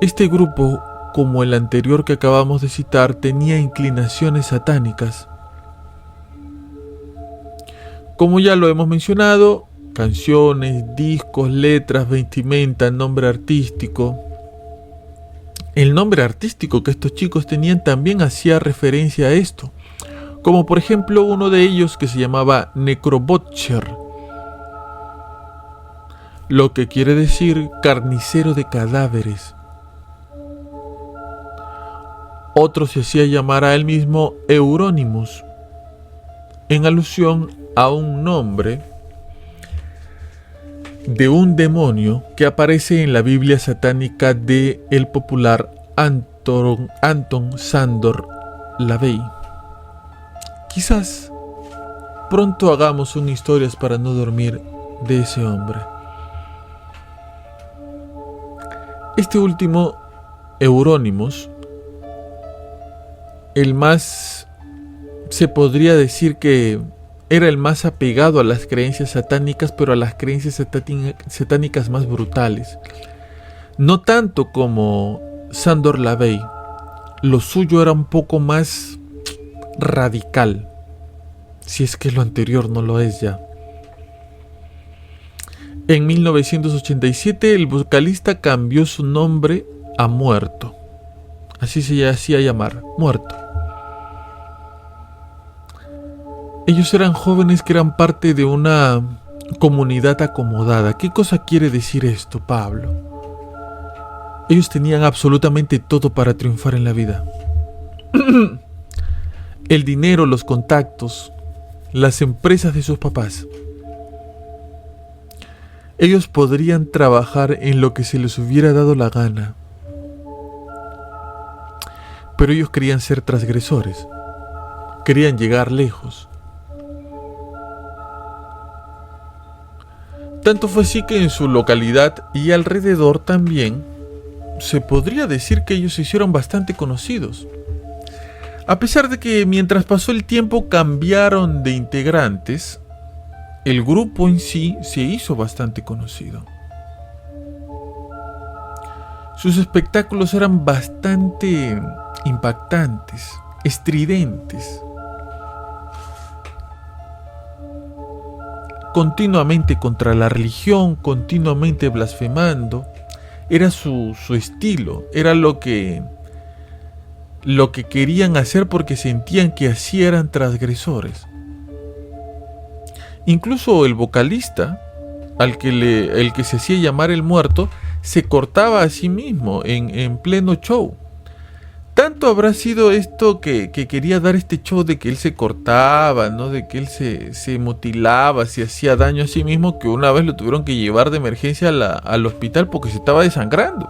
Este grupo como el anterior que acabamos de citar, tenía inclinaciones satánicas. Como ya lo hemos mencionado, canciones, discos, letras, vestimenta, nombre artístico. El nombre artístico que estos chicos tenían también hacía referencia a esto, como por ejemplo uno de ellos que se llamaba Necrobutcher, lo que quiere decir carnicero de cadáveres. Otro se hacía llamar a él mismo Euronymous, en alusión a un nombre de un demonio que aparece en la Biblia satánica de el popular Anton Szandor LaVey. Quizás pronto hagamos un Historias para no dormir de ese hombre. Este último, Euronymous, se podría decir que era el más apegado a las creencias satánicas, pero a las creencias satánicas más brutales. No tanto como Szandor LaVey, lo suyo era un poco más radical, si es que lo anterior no lo es ya. En 1987 el vocalista cambió su nombre a Muerto, así se hacía llamar, Muerto. Ellos eran jóvenes que eran parte de una comunidad acomodada. ¿Qué cosa quiere decir esto, Pablo? Ellos tenían absolutamente todo para triunfar en la vida. El dinero, los contactos, las empresas de sus papás. Ellos podrían trabajar en lo que se les hubiera dado la gana. Pero ellos querían ser transgresores. Querían llegar lejos. Tanto fue así que en su localidad y alrededor también se podría decir que ellos se hicieron bastante conocidos. A pesar de que mientras pasó el tiempo cambiaron de integrantes, el grupo en sí se hizo bastante conocido. Sus espectáculos eran bastante impactantes, estridentes. Continuamente contra la religión, continuamente blasfemando. Era su estilo, era lo que querían hacer porque sentían que así eran transgresores. Incluso el vocalista, el que se hacía llamar el Muerto, se cortaba a sí mismo en pleno show. Tanto habrá sido esto que quería dar este show de que él se cortaba, ¿no? De que él se mutilaba, se hacía daño a sí mismo, que una vez lo tuvieron que llevar de emergencia al hospital porque se estaba desangrando.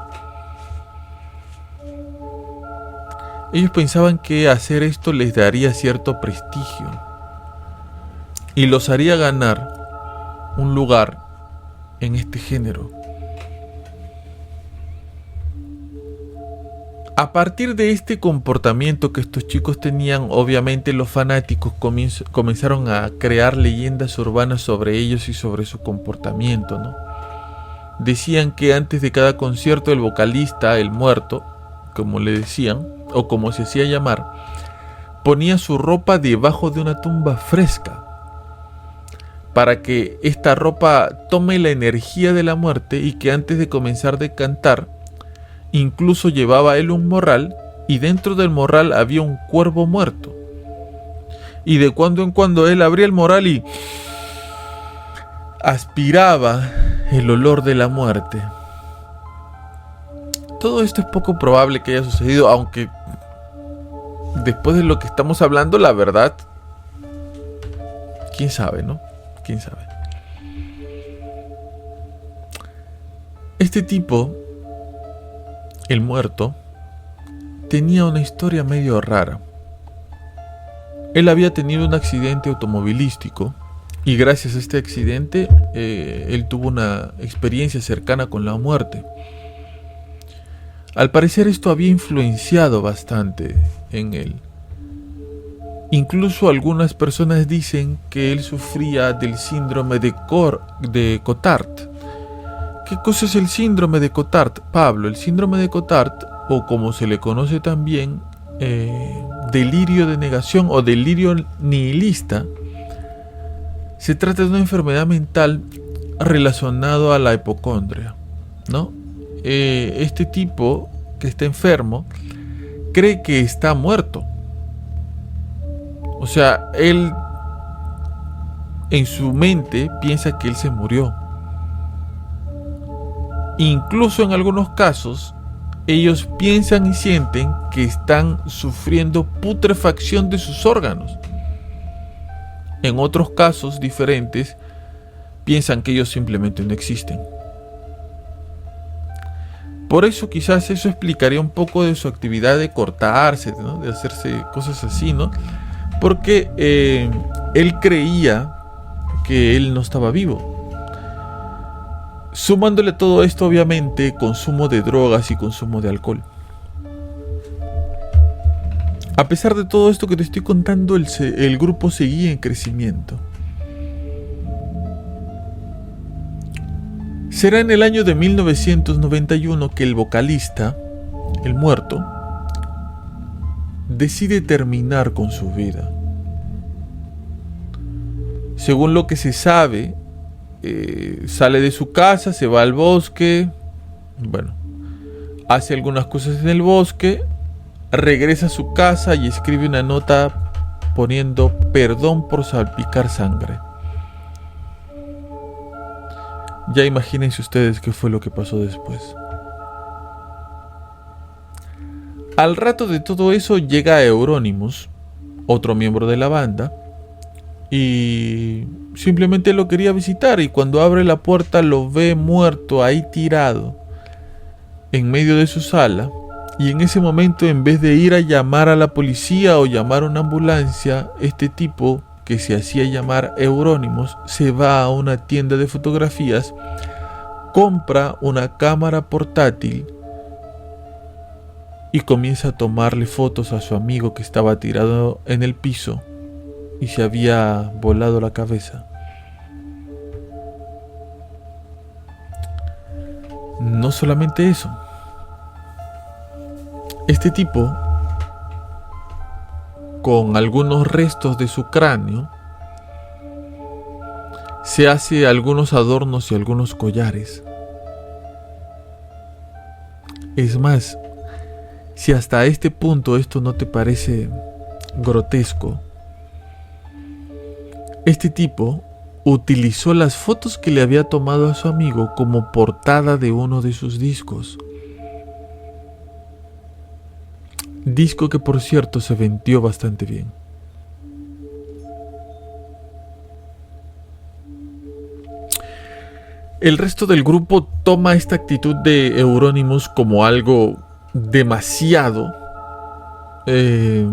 Ellos pensaban que hacer esto les daría cierto prestigio y los haría ganar un lugar en este género. A partir de este comportamiento que estos chicos tenían, obviamente los fanáticos comenzaron a crear leyendas urbanas sobre ellos y sobre su comportamiento, ¿no? Decían que antes de cada concierto el vocalista, el Muerto, como le decían, o como se hacía llamar, ponía su ropa debajo de una tumba fresca, para que esta ropa tome la energía de la muerte y que antes de comenzar a cantar, incluso llevaba él un morral y dentro del morral había un cuervo muerto. Y de cuando en cuando él abría el morral y aspiraba el olor de la muerte. Todo esto es poco probable que haya sucedido, aunque después de lo que estamos hablando, la verdad, quién sabe, ¿no? Quién sabe. Este tipo, el Muerto, tenía una historia medio rara. Él había tenido un accidente automovilístico y gracias a este accidente él tuvo una experiencia cercana con la muerte. Al parecer esto había influenciado bastante en él. Incluso algunas personas dicen que él sufría del síndrome de Cotard. ¿Qué cosa es el síndrome de Cotard, Pablo? El síndrome de Cotard o como se le conoce también, delirio de negación o delirio nihilista, se trata de una enfermedad mental relacionado a la hipocondria, ¿no? Este tipo que está enfermo cree que está muerto. O sea, él en su mente piensa que él se murió. Incluso en algunos casos, ellos piensan y sienten que están sufriendo putrefacción de sus órganos. En otros casos diferentes, piensan que ellos simplemente no existen. Por eso quizás eso explicaría un poco de su actividad de cortarse, ¿no? De hacerse cosas así, ¿no? Porque él creía que él no estaba vivo. Sumándole todo esto, obviamente, consumo de drogas y consumo de alcohol. A pesar de todo esto que te estoy contando, el grupo seguía en crecimiento. Será en el año de 1991 que el vocalista, el muerto, decide terminar con su vida. Según lo que se sabe, sale de su casa, se va al bosque, hace algunas cosas en el bosque, regresa a su casa y escribe una nota poniendo perdón por salpicar sangre. Ya imagínense ustedes qué fue lo que pasó después. Al rato de todo eso llega Euronymous, otro miembro de la banda, y simplemente lo quería visitar, y cuando abre la puerta lo ve muerto ahí tirado en medio de su sala, y en ese momento, en vez de ir a llamar a la policía o llamar a una ambulancia, este tipo que se hacía llamar Euronymous se va a una tienda de fotografías, compra una cámara portátil y comienza a tomarle fotos a su amigo que estaba tirado en el piso y se había volado la cabeza. No solamente eso, este tipo, con algunos restos de su cráneo, se hace algunos adornos y algunos collares. Es más, si hasta este punto esto no te parece grotesco, este tipo utilizó las fotos que le había tomado a su amigo como portada de uno de sus discos. Disco que, por cierto, se vendió bastante bien. El resto del grupo toma esta actitud de Euronymous como algo demasiado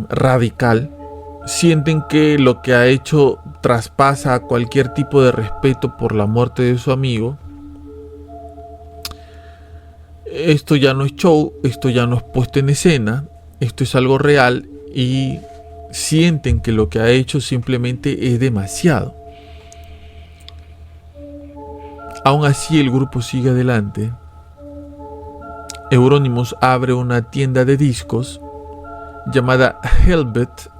radical. Sienten que lo que ha hecho traspasa cualquier tipo de respeto por la muerte de su amigo. Esto ya no es show, esto ya no es puesto en escena, esto es algo real, y sienten que lo que ha hecho simplemente es demasiado. Aún así, el grupo sigue adelante. Euronymous abre una tienda de discos llamada Helvet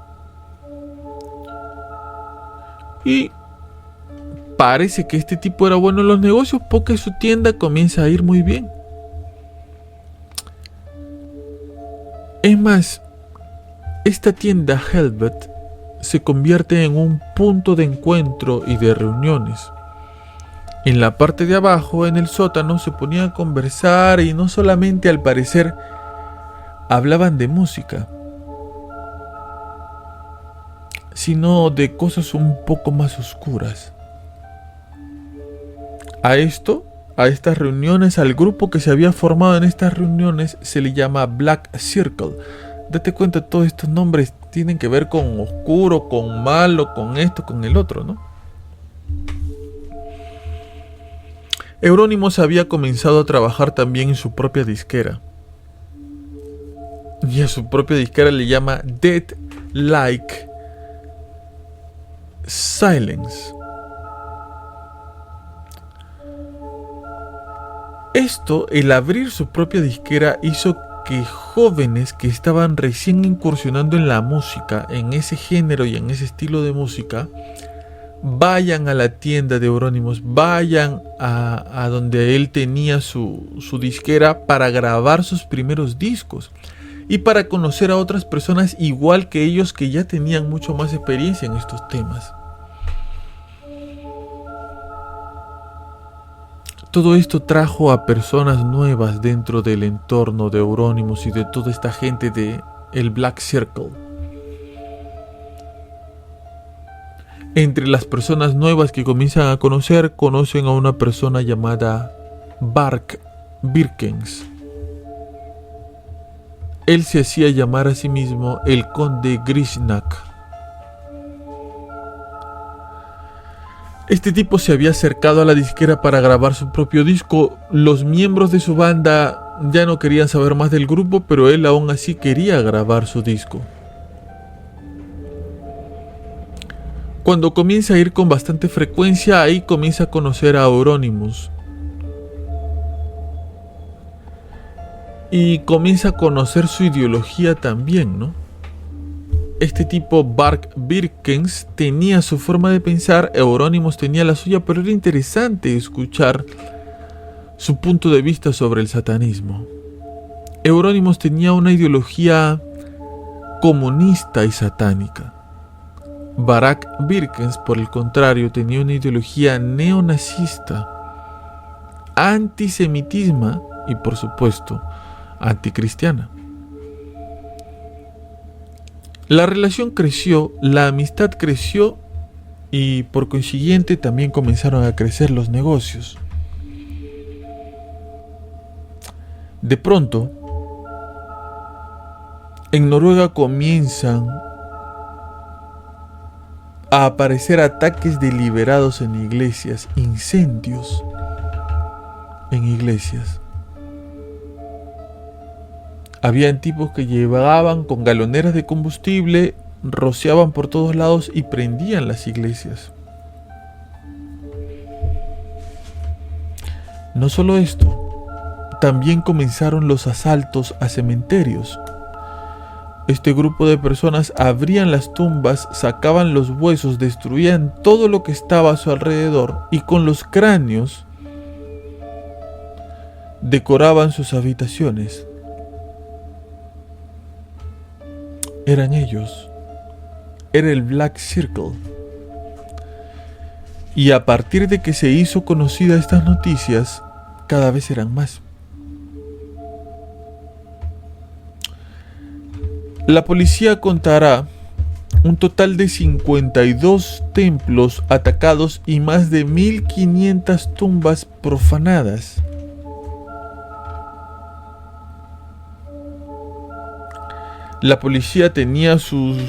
y parece que este tipo era bueno en los negocios porque su tienda comienza a ir muy bien. Es más, esta tienda Helvet se convierte en un punto de encuentro y de reuniones. En la parte de abajo, en el sótano, se ponían a conversar y no solamente, al parecer, hablaban de música, sino de cosas un poco más oscuras. A estas reuniones, al grupo que se había formado en estas reuniones, se le llama Black Circle. Date cuenta, todos estos nombres tienen que ver con oscuro, con malo, con esto, con el otro, ¿no? Euronymous había comenzado a trabajar también en su propia disquera. Y a su propia disquera le llama Dead Like Silence. Esto, el abrir su propia disquera, hizo que jóvenes que estaban recién incursionando en la música, en ese género y en ese estilo de música, vayan a la tienda de Euronymous, vayan a donde él tenía su disquera para grabar sus primeros discos y para conocer a otras personas igual que ellos que ya tenían mucho más experiencia en estos temas. Todo esto trajo a personas nuevas dentro del entorno de Euronymous y de toda esta gente de el Black Circle. Entre las personas nuevas que comienzan a conocer, conocen a una persona llamada Bark Birkens. Él se hacía llamar a sí mismo el Conde Grishnak. Este tipo se había acercado a la disquera para grabar su propio disco. Los miembros de su banda ya no querían saber más del grupo, pero él aún así quería grabar su disco. Cuando comienza a ir con bastante frecuencia, ahí comienza a conocer a Euronymous. Y comienza a conocer su ideología también, ¿no? Este tipo, Bark Birkens, tenía su forma de pensar, Euronymous tenía la suya, pero era interesante escuchar su punto de vista sobre el satanismo. Euronymous tenía una ideología comunista y satánica. Bark Birkens, por el contrario, tenía una ideología neonazista, antisemitismo y, por supuesto, anticristiana. La relación creció, la amistad creció y por consiguiente también comenzaron a crecer los negocios. De pronto, en Noruega comienzan a aparecer ataques deliberados en iglesias, incendios en iglesias. Habían tipos que llevaban con galoneras de combustible, rociaban por todos lados y prendían las iglesias. No solo esto, también comenzaron los asaltos a cementerios. Este grupo de personas abrían las tumbas, sacaban los huesos, destruían todo lo que estaba a su alrededor y con los cráneos decoraban sus habitaciones. Eran ellos. Era el Black Circle. Y a partir de que se hizo conocida estas noticias, cada vez eran más. La policía contará un total de 52 templos atacados y más de 1500 tumbas profanadas. La policía tenía sus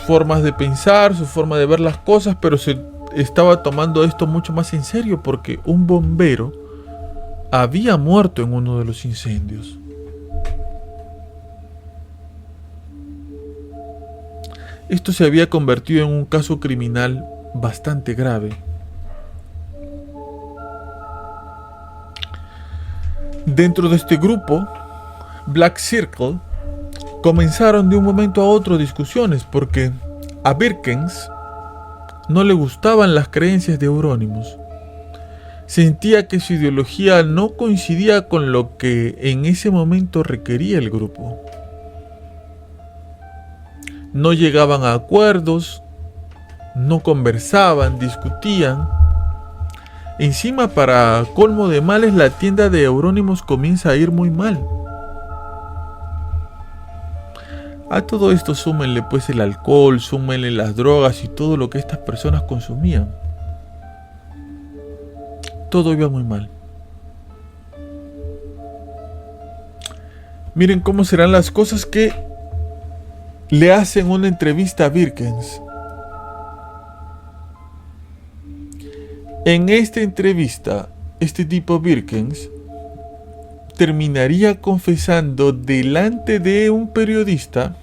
formas de pensar, su forma de ver las cosas, pero se estaba tomando esto mucho más en serio porque un bombero había muerto en uno de los incendios. Esto se había convertido en un caso criminal bastante grave. Dentro de este grupo, Black Circle, comenzaron de un momento a otro discusiones porque a Birkens no le gustaban las creencias de Euronymous. Sentía que su ideología no coincidía con lo que en ese momento requería el grupo. No llegaban a acuerdos, no conversaban, discutían. Encima, para colmo de males, la tienda de Euronymous comienza a ir muy mal. A todo esto súmenle pues el alcohol, súmenle las drogas y todo lo que estas personas consumían. Todo iba muy mal. Miren cómo serán las cosas que le hacen una entrevista a Birkens. En esta entrevista, este tipo Birkens terminaría confesando delante de un periodista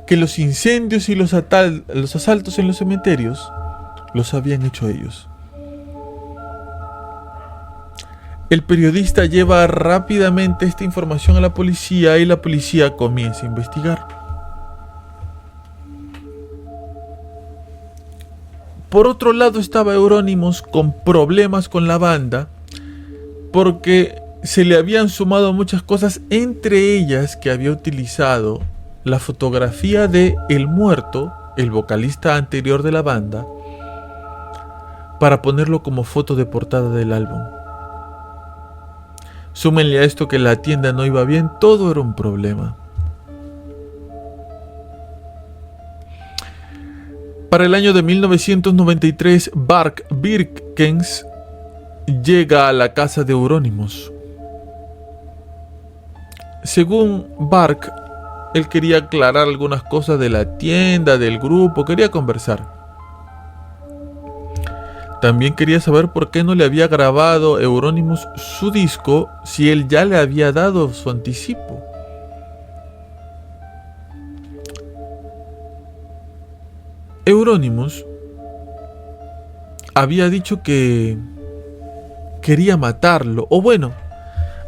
que los incendios y los asaltos en los cementerios los habían hecho ellos. El periodista lleva rápidamente esta información a la policía y la policía comienza a investigar. Por otro lado estaba Euronymous con problemas con la banda porque se le habían sumado muchas cosas, entre ellas que había utilizado la fotografía de El Muerto, el vocalista anterior de la banda, para ponerlo como foto de portada del álbum. Súmenle a esto que la tienda no iba bien, todo era un problema. Para el año de 1993, Bark Birkens llega a la casa de Euronymous. Según Bark, él quería aclarar algunas cosas de la tienda, del grupo, quería conversar. También quería saber por qué no le había grabado Euronymous su disco si él ya le había dado su anticipo. Euronymous había dicho que quería matarlo, o bueno,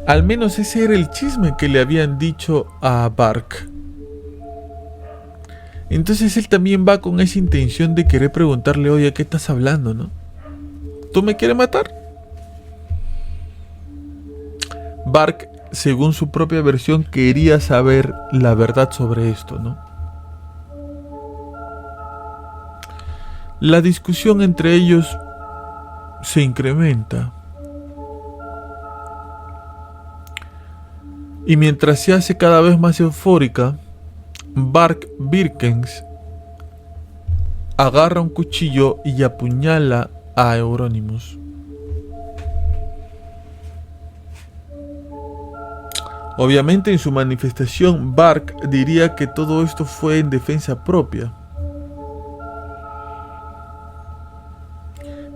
al menos ese era el chisme que le habían dicho a Bark. Entonces él también va con esa intención de querer preguntarle, oye, ¿qué estás hablando, no? ¿Tú me quieres matar? Bark, según su propia versión, quería saber la verdad sobre esto, ¿no? La discusión entre ellos se incrementa. Y mientras se hace cada vez más eufórica, Bark Birkens agarra un cuchillo y apuñala a Euronymous. Obviamente en su manifestación Bark diría que todo esto fue en defensa propia.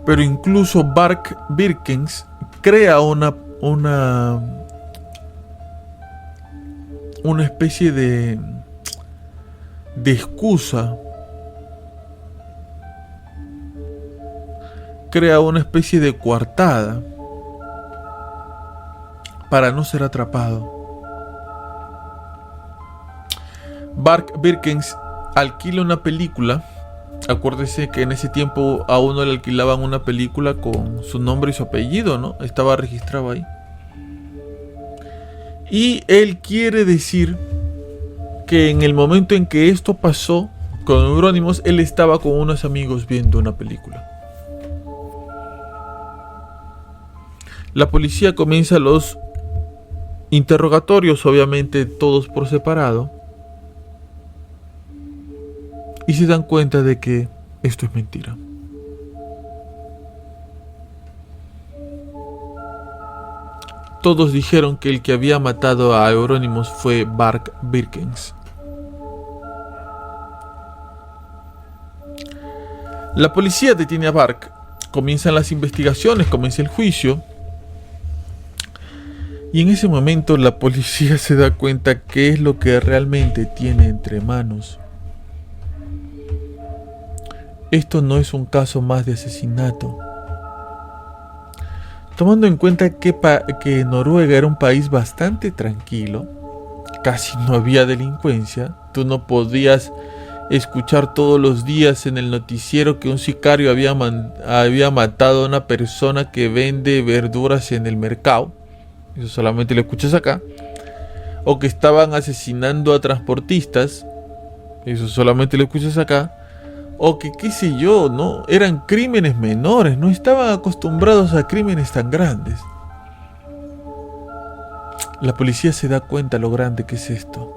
Pero incluso Bark Birkens crea una especie de excusa. Crea una especie de coartada para no ser atrapado. Bark Birkens alquila una película. Acuérdese que en ese tiempo a uno le alquilaban una película con su nombre y su apellido, ¿no? Estaba registrado ahí. Y él quiere decir que en el momento en que esto pasó con Euronymous, él estaba con unos amigos viendo una película. La policía comienza los interrogatorios, obviamente todos por separado. Y se dan cuenta de que esto es mentira. Todos dijeron que el que había matado a Euronymous fue Bark Birkens. La policía detiene a Bark. Comienzan las investigaciones, comienza el juicio. Y en ese momento la policía se da cuenta qué es lo que realmente tiene entre manos. Esto no es un caso más de asesinato. Tomando en cuenta que Noruega era un país bastante tranquilo, casi no había delincuencia, tú no podías escuchar todos los días en el noticiero que un sicario había matado a una persona que vende verduras en el mercado, eso solamente lo escuchas acá, o que estaban asesinando a transportistas, eso solamente lo escuchas acá, o que qué sé yo, ¿no? Eran crímenes menores, no estaban acostumbrados a crímenes tan grandes. La policía se da cuenta lo grande que es esto.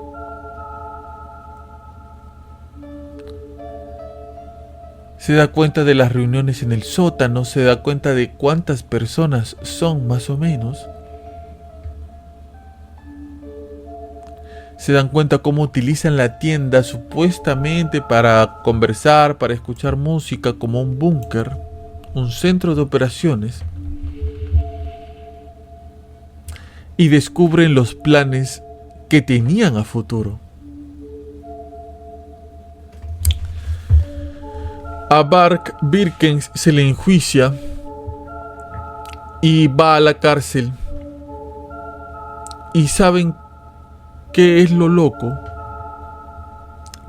Se da cuenta de las reuniones en el sótano, se da cuenta de cuántas personas son más o menos. Se dan cuenta cómo utilizan la tienda supuestamente para conversar, para escuchar música, como un búnker, un centro de operaciones. Y descubren los planes que tenían a futuro. A Bark Birkens se le enjuicia y va a la cárcel ¿Y saben qué es lo loco?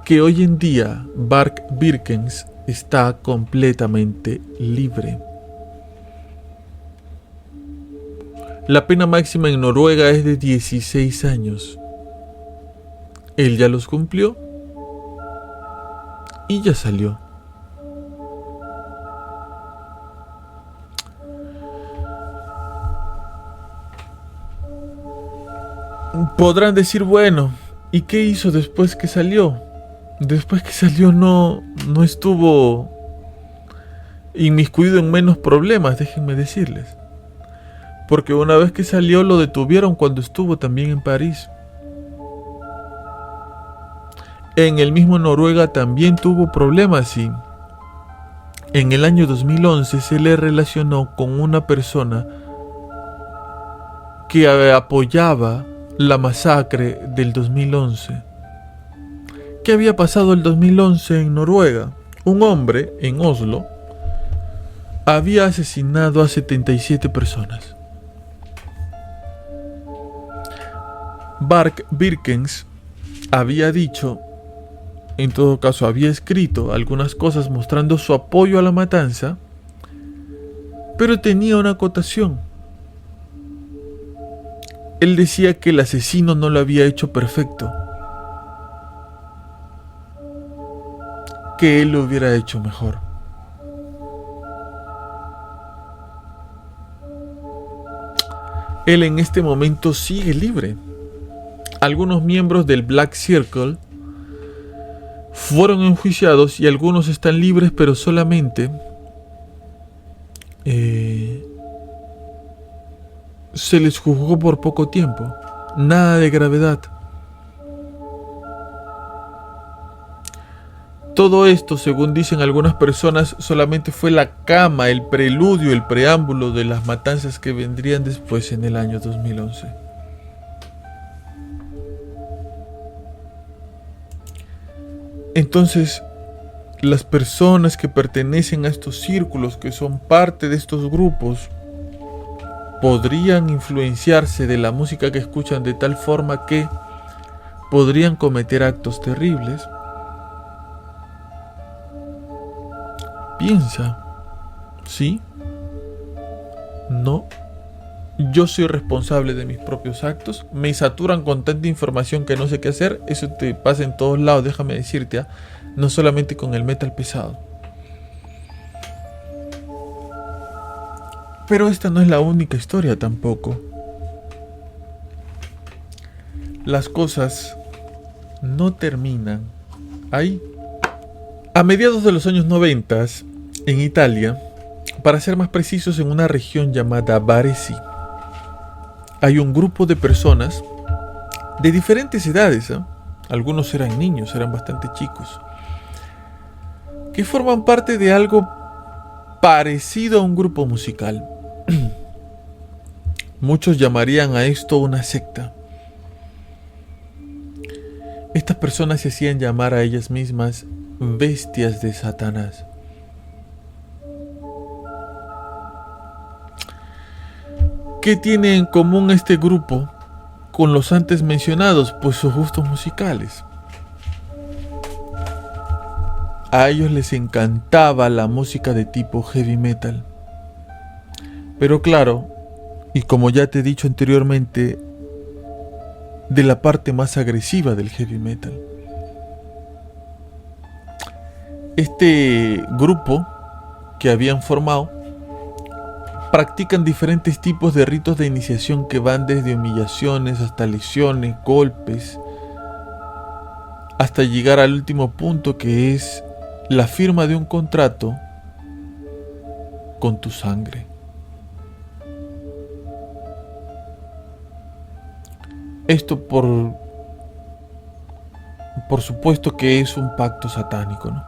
Que hoy en día Bart Birkens está completamente libre. La pena máxima en Noruega es de 16 años. Él ya los cumplió y ya salió. Podrán decir, bueno, ¿y qué hizo después que salió? Después que salió no estuvo inmiscuido en menos problemas, déjenme decirles. Porque una vez que salió lo detuvieron cuando estuvo también en París. En el mismo Noruega también tuvo problemas y en el año 2011 se le relacionó con una persona que apoyaba la masacre del 2011. ¿Qué había pasado el 2011 en Noruega? Un hombre en Oslo había asesinado a 77 personas. Bart Birkens había dicho, en todo caso había escrito algunas cosas mostrando su apoyo a la matanza, pero tenía una acotación. Él decía que el asesino no lo había hecho perfecto, que él lo hubiera hecho mejor. Él en este momento sigue libre. Algunos miembros del Black Circle fueron enjuiciados y algunos están libres, pero solamente se les juzgó por poco tiempo, nada de gravedad. Todo esto, según dicen algunas personas, solamente fue la cama, el preludio, el preámbulo de las matanzas que vendrían después en el año 2011. Entonces, las personas que pertenecen a estos círculos, que son parte de estos grupos, podrían influenciarse de la música que escuchan de tal forma que podrían cometer actos terribles. Piensa, ¿sí? No. Yo soy responsable de mis propios actos. Me saturan con tanta información que no sé qué hacer. Eso te pasa en todos lados, déjame decirte, no solamente con el metal pesado. Pero esta no es la única historia tampoco. Las cosas no terminan ahí. A mediados de los años 90, en Italia, para ser más precisos, en una región llamada Varese, hay un grupo de personas de diferentes edades, algunos eran niños, eran bastante chicos, que forman parte de algo parecido a un grupo musical. Muchos llamarían a esto una secta. Estas personas se hacían llamar a ellas mismas bestias de Satanás. ¿Qué tiene en común este grupo con los antes mencionados? Pues sus gustos musicales. A ellos les encantaba la música de tipo heavy metal. Pero claro, y como ya te he dicho anteriormente, de la parte más agresiva del heavy metal. Este grupo que habían formado practican diferentes tipos de ritos de iniciación que van desde humillaciones hasta lesiones, golpes, hasta llegar al último punto, que es la firma de un contrato con tu sangre. Esto por supuesto que es un pacto satánico, ¿no?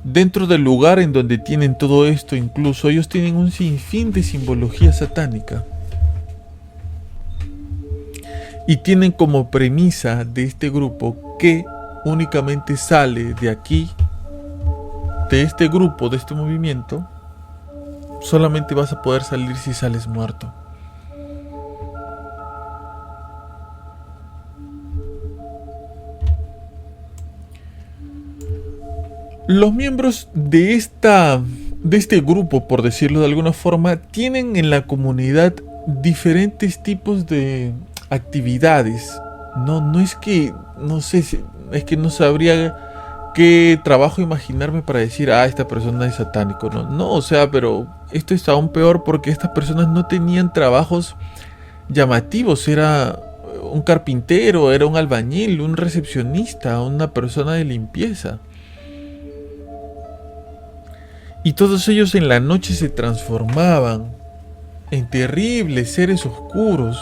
Dentro del lugar en donde tienen todo esto, incluso ellos tienen un sinfín de simbología satánica. Y tienen como premisa de este grupo que únicamente sale de aquí, de este grupo, de este movimiento, solamente vas a poder salir si sales muerto. Los miembros de este grupo, por decirlo de alguna forma, tienen en la comunidad diferentes tipos de actividades. No es que, no sé, es que no sabría qué trabajo imaginarme para decir, esta persona es satánico. No, o sea, pero esto es aún peor porque estas personas no tenían trabajos llamativos. Era un carpintero, era un albañil, un recepcionista, una persona de limpieza. Y todos ellos en la noche se transformaban en terribles seres oscuros,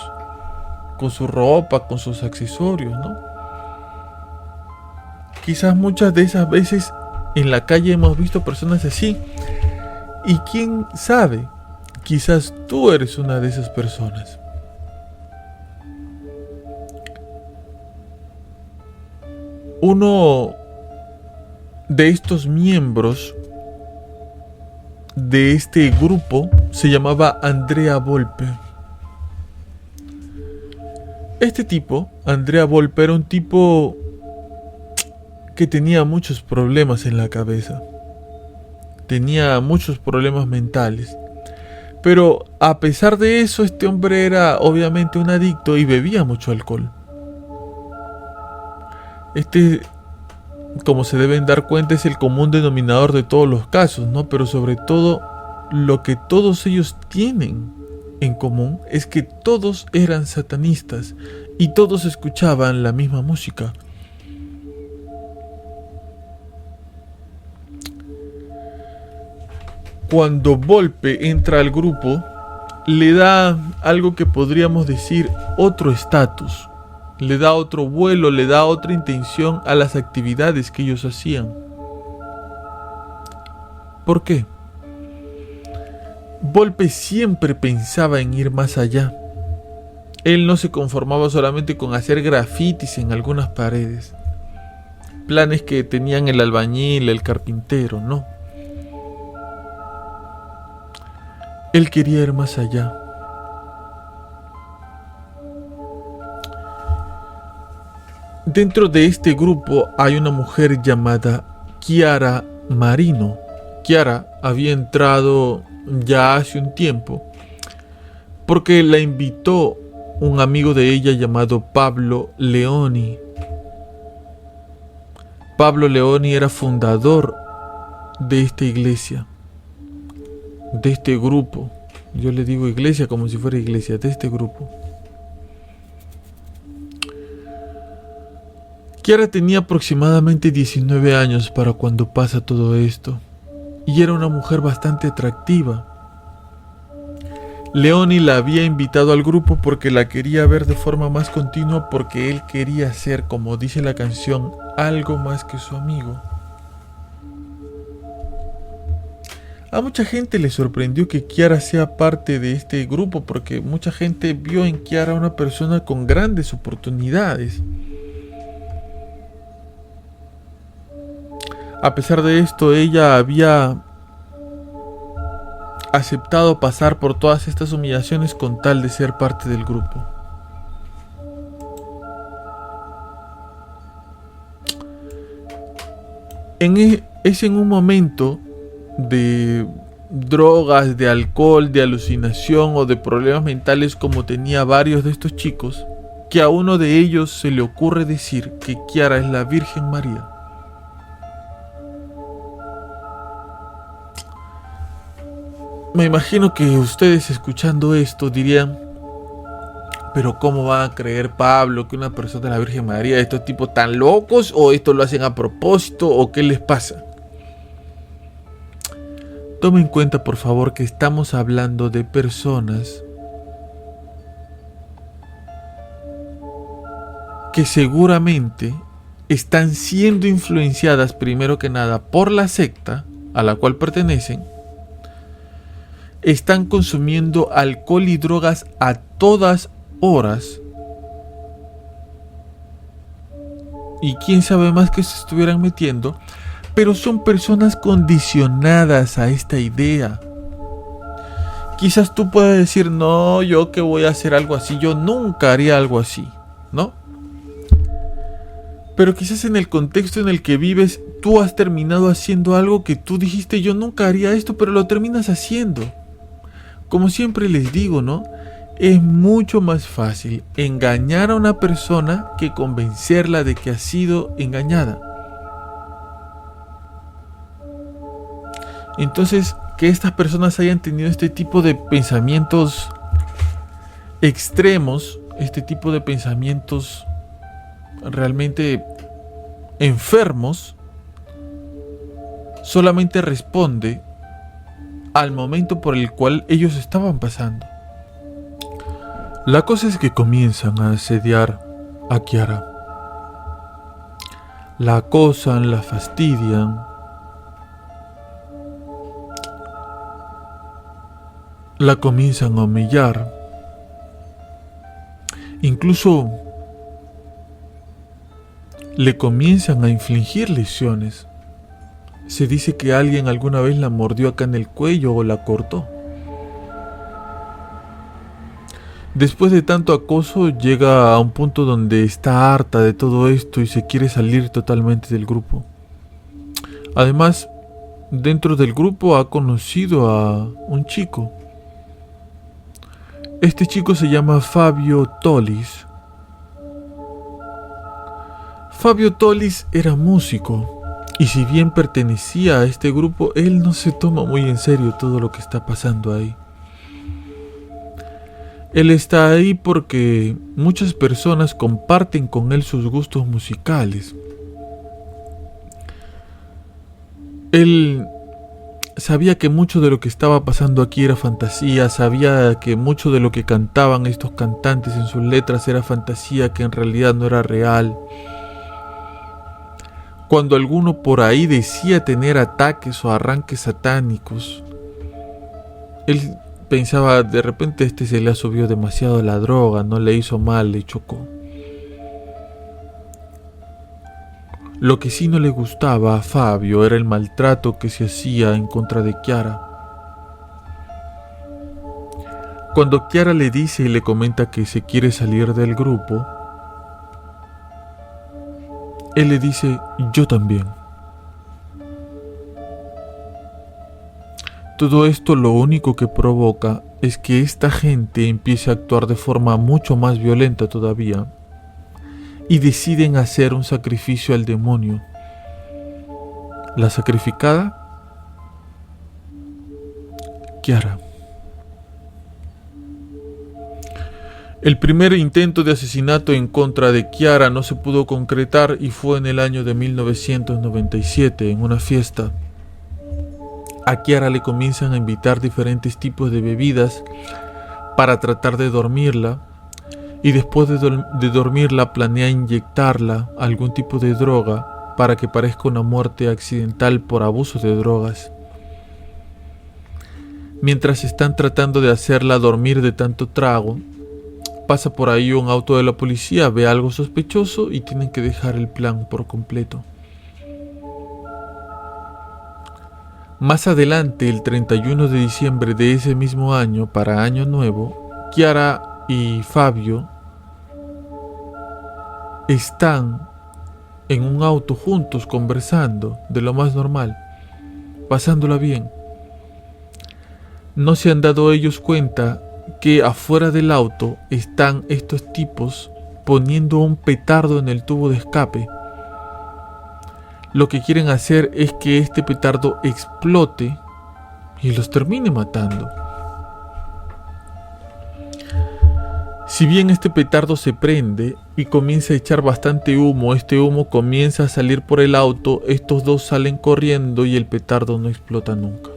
con su ropa, con sus accesorios, ¿no? Quizás muchas de esas veces en la calle hemos visto personas así. Y quién sabe, quizás tú eres una de esas personas. Uno de estos miembros de este grupo se llamaba Andrea Volpe. Este tipo, Andrea Volpe, era un tipo que tenía muchos problemas en la cabeza. Tenía muchos problemas mentales. Pero a pesar de eso, este hombre era obviamente un adicto y bebía mucho alcohol. Como se deben dar cuenta, es el común denominador de todos los casos, ¿no? Pero sobre todo, lo que todos ellos tienen en común es que todos eran satanistas y todos escuchaban la misma música. Cuando Volpe entra al grupo, le da algo que podríamos decir otro estatus. Le da otro vuelo, le da otra intención a las actividades que ellos hacían. ¿Por qué? Volpe siempre pensaba en ir más allá. Él no se conformaba solamente con hacer grafitis en algunas paredes. Planes que tenían el albañil, el carpintero, no. Él quería ir más allá. Dentro de este grupo hay una mujer llamada Chiara Marino. Chiara había entrado ya hace un tiempo porque la invitó un amigo de ella llamado Pablo Leoni. Pablo Leoni era fundador de esta iglesia, de este grupo. Yo le digo iglesia como si fuera iglesia, de este grupo. Chiara tenía aproximadamente 19 años para cuando pasa todo esto, y era una mujer bastante atractiva. Leoni la había invitado al grupo porque la quería ver de forma más continua, porque él quería ser, como dice la canción, algo más que su amigo. A mucha gente le sorprendió que Chiara sea parte de este grupo, porque mucha gente vio en Chiara una persona con grandes oportunidades. A pesar de esto, ella había aceptado pasar por todas estas humillaciones con tal de ser parte del grupo. Es en un momento de drogas, de alcohol, de alucinación o de problemas mentales como tenía varios de estos chicos, que a uno de ellos se le ocurre decir que Chiara es la Virgen María. Me imagino que ustedes escuchando esto dirían: pero ¿cómo va a creer Pablo que una persona de la Virgen María? ¿Estos tipos tan locos? ¿O esto lo hacen a propósito? ¿O qué les pasa? Tomen en cuenta, por favor, que estamos hablando de personas que seguramente están siendo influenciadas primero que nada por la secta a la cual pertenecen. Están consumiendo alcohol y drogas a todas horas. Y quién sabe más que se estuvieran metiendo. Pero son personas condicionadas a esta idea. Quizás tú puedas decir, no, yo que voy a hacer algo así, yo nunca haría algo así, ¿no? Pero quizás en el contexto en el que vives, tú has terminado haciendo algo que tú dijiste, yo nunca haría esto, pero lo terminas haciendo. Como siempre les digo, ¿no? Es mucho más fácil engañar a una persona que convencerla de que ha sido engañada. Entonces, que estas personas hayan tenido este tipo de pensamientos extremos, este tipo de pensamientos realmente enfermos, solamente responde al momento por el cual ellos estaban pasando. La cosa es que comienzan a asediar a Kiara. La acosan, la fastidian. La comienzan a humillar. Incluso le comienzan a infligir lesiones. Se dice que alguien alguna vez la mordió acá en el cuello o la cortó. Después de tanto acoso, llega a un punto donde está harta de todo esto y se quiere salir totalmente del grupo. Además, dentro del grupo ha conocido a un chico. Este chico se llama Fabio Tolis. Fabio Tolis era músico, y si bien pertenecía a este grupo, él no se toma muy en serio todo lo que está pasando ahí. Él está ahí porque muchas personas comparten con él sus gustos musicales. Él sabía que mucho de lo que estaba pasando aquí era fantasía, sabía que mucho de lo que cantaban estos cantantes en sus letras era fantasía, que en realidad no era real. Cuando alguno por ahí decía tener ataques o arranques satánicos, él pensaba, de repente se le ha subido demasiado la droga, no le hizo mal, le chocó. Lo que sí no le gustaba a Fabio era el maltrato que se hacía en contra de Kiara. Cuando Kiara le dice y le comenta que se quiere salir del grupo, él le dice, yo también. Todo esto lo único que provoca es que esta gente empiece a actuar de forma mucho más violenta todavía y deciden hacer un sacrificio al demonio. La sacrificada, Kiara. El primer intento de asesinato en contra de Kiara no se pudo concretar y fue en el año de 1997, en una fiesta. A Kiara le comienzan a invitar diferentes tipos de bebidas para tratar de dormirla, y después de dormirla planea inyectarla algún tipo de droga para que parezca una muerte accidental por abuso de drogas. Mientras están tratando de hacerla dormir de tanto trago, pasa por ahí un auto de la policía, ve algo sospechoso y tienen que dejar el plan por completo. Más adelante, el 31 de diciembre de ese mismo año, para Año Nuevo, Kiara y Fabio están en un auto juntos conversando de lo más normal, pasándola bien. No se han dado ellos cuenta que afuera del auto están estos tipos poniendo un petardo en el tubo de escape. Lo que quieren hacer es que este petardo explote y los termine matando. Si bien este petardo se prende y comienza a echar bastante humo, este humo comienza a salir por el auto, estos dos salen corriendo y el petardo no explota nunca.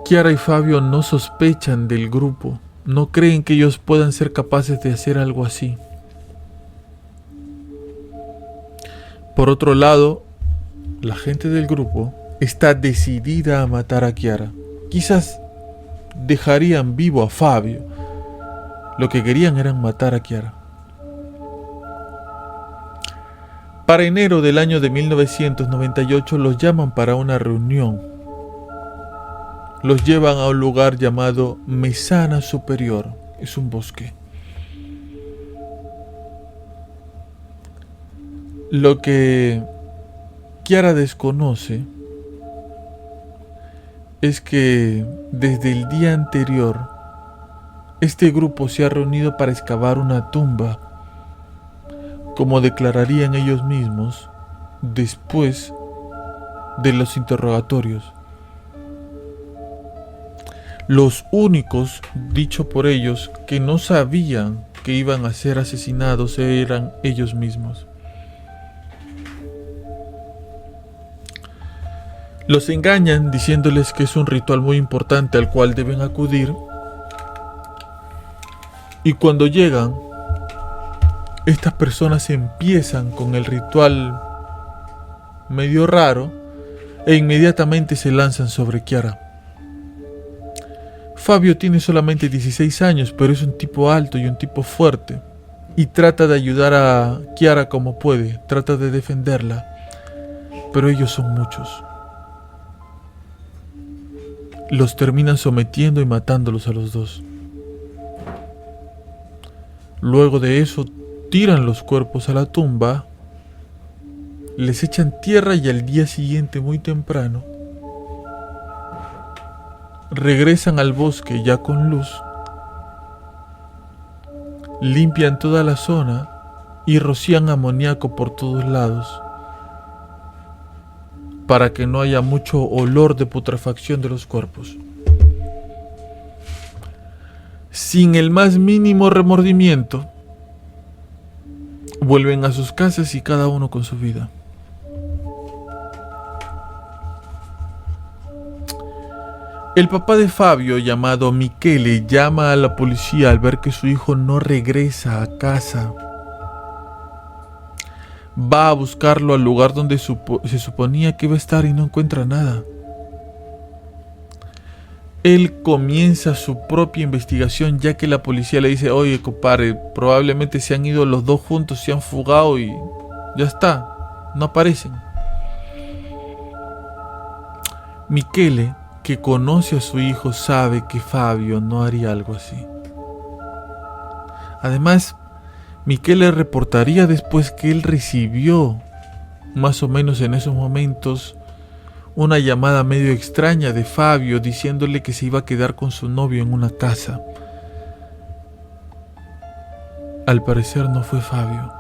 Kiara y Fabio no sospechan del grupo, no creen que ellos puedan ser capaces de hacer algo así. Por otro lado, la gente del grupo está decidida a matar a Kiara. Quizás dejarían vivo a Fabio. Lo que querían era matar a Kiara. Para enero del año de 1998 los llaman para una reunión. Los llevan a un lugar llamado Mesana Superior. Es un bosque. Lo que Kiara desconoce es que desde el día anterior este grupo se ha reunido para excavar una tumba, como declararían ellos mismos después de los interrogatorios. Los únicos, dicho por ellos, que no sabían que iban a ser asesinados eran ellos mismos. Los engañan diciéndoles que es un ritual muy importante al cual deben acudir, y cuando llegan, estas personas empiezan con el ritual medio raro e inmediatamente se lanzan sobre Kiara. Fabio tiene solamente 16 años, pero es un tipo alto y un tipo fuerte, y trata de ayudar a Kiara como puede, trata de defenderla, pero ellos son muchos. Los terminan sometiendo y matándolos a los dos. Luego de eso, tiran los cuerpos a la tumba, les echan tierra y al día siguiente, muy temprano, regresan al bosque ya con luz, limpian toda la zona y rocían amoníaco por todos lados para que no haya mucho olor de putrefacción de los cuerpos. Sin el más mínimo remordimiento, vuelven a sus casas y cada uno con su vida. El papá de Fabio, llamado Michele, llama a la policía al ver que su hijo no regresa a casa. Va a buscarlo al lugar donde se suponía que iba a estar y no encuentra nada. Él comienza su propia investigación, ya que la policía le dice: oye, compadre, probablemente se han ido los dos juntos, se han fugado y ya está, no aparecen. Michele, que conoce a su hijo, sabe que Fabio no haría algo así. Además, Michele reportaría después que él recibió, más o menos en esos momentos, una llamada medio extraña de Fabio diciéndole que se iba a quedar con su novio en una casa. Al parecer no fue Fabio.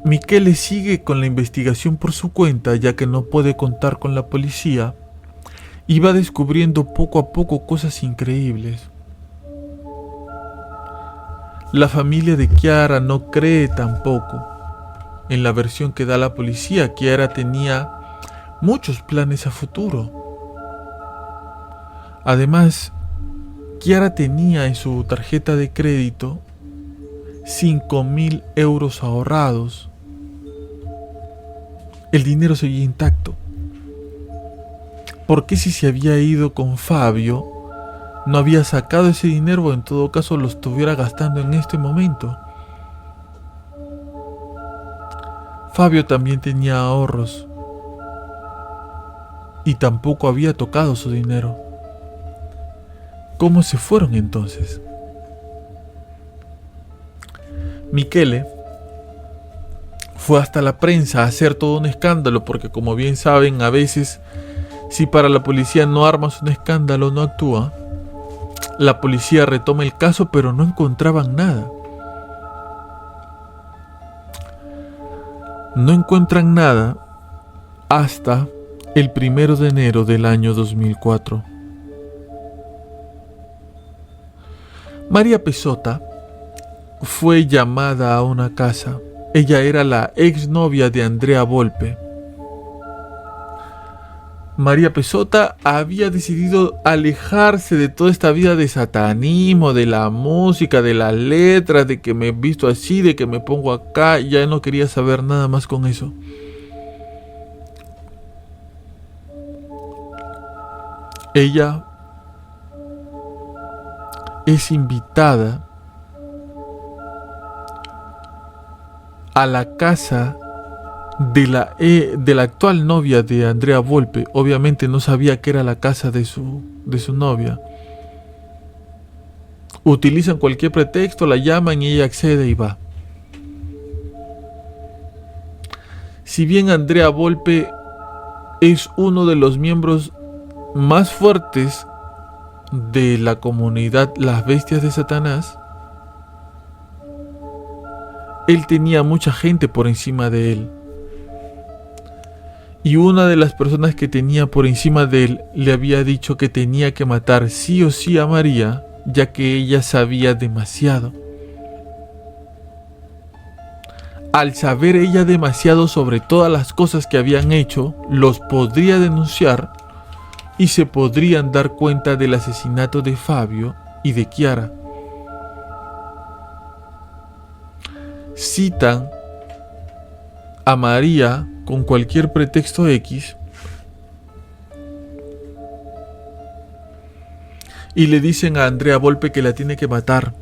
Michele sigue con la investigación por su cuenta, ya que no puede contar con la policía, y va descubriendo poco a poco cosas increíbles. La familia de Kiara no cree tampoco en la versión que da la policía. Kiara tenía muchos planes a futuro. Además, Kiara tenía en su tarjeta de crédito 5.000 euros ahorrados. El dinero seguía intacto. ¿Por qué, si se había ido con Fabio, no había sacado ese dinero o en todo caso lo estuviera gastando en este momento? Fabio también tenía ahorros y tampoco había tocado su dinero. ¿Cómo se fueron entonces? Michele fue hasta la prensa a hacer todo un escándalo, porque como bien saben, a veces, si para la policía no armas un escándalo, no actúa. La policía retoma el caso, pero no encontraban nada. No encuentran nada hasta el 1 de enero del año 2004. María Pessotta fue llamada a una casa. Ella era la exnovia de Andrea Volpe. María Pessotta había decidido alejarse de toda esta vida de satanismo, de la música, de las letras, de que me he visto así, de que me pongo acá. Ya no quería saber nada más con eso. Ella es invitada a la casa de la actual novia de Andrea Volpe. Obviamente no sabía que era la casa de su novia. Utilizan cualquier pretexto, la llaman y ella accede y va. Si bien Andrea Volpe es uno de los miembros más fuertes de la comunidad Las Bestias de Satanás, él tenía mucha gente por encima de él. Y una de las personas que tenía por encima de él le había dicho que tenía que matar sí o sí a María, ya que ella sabía demasiado. Al saber ella demasiado sobre todas las cosas que habían hecho, los podría denunciar y se podrían dar cuenta del asesinato de Fabio y de Chiara. Citan a María con cualquier pretexto X y le dicen a Andrea Volpe que la tiene que matar.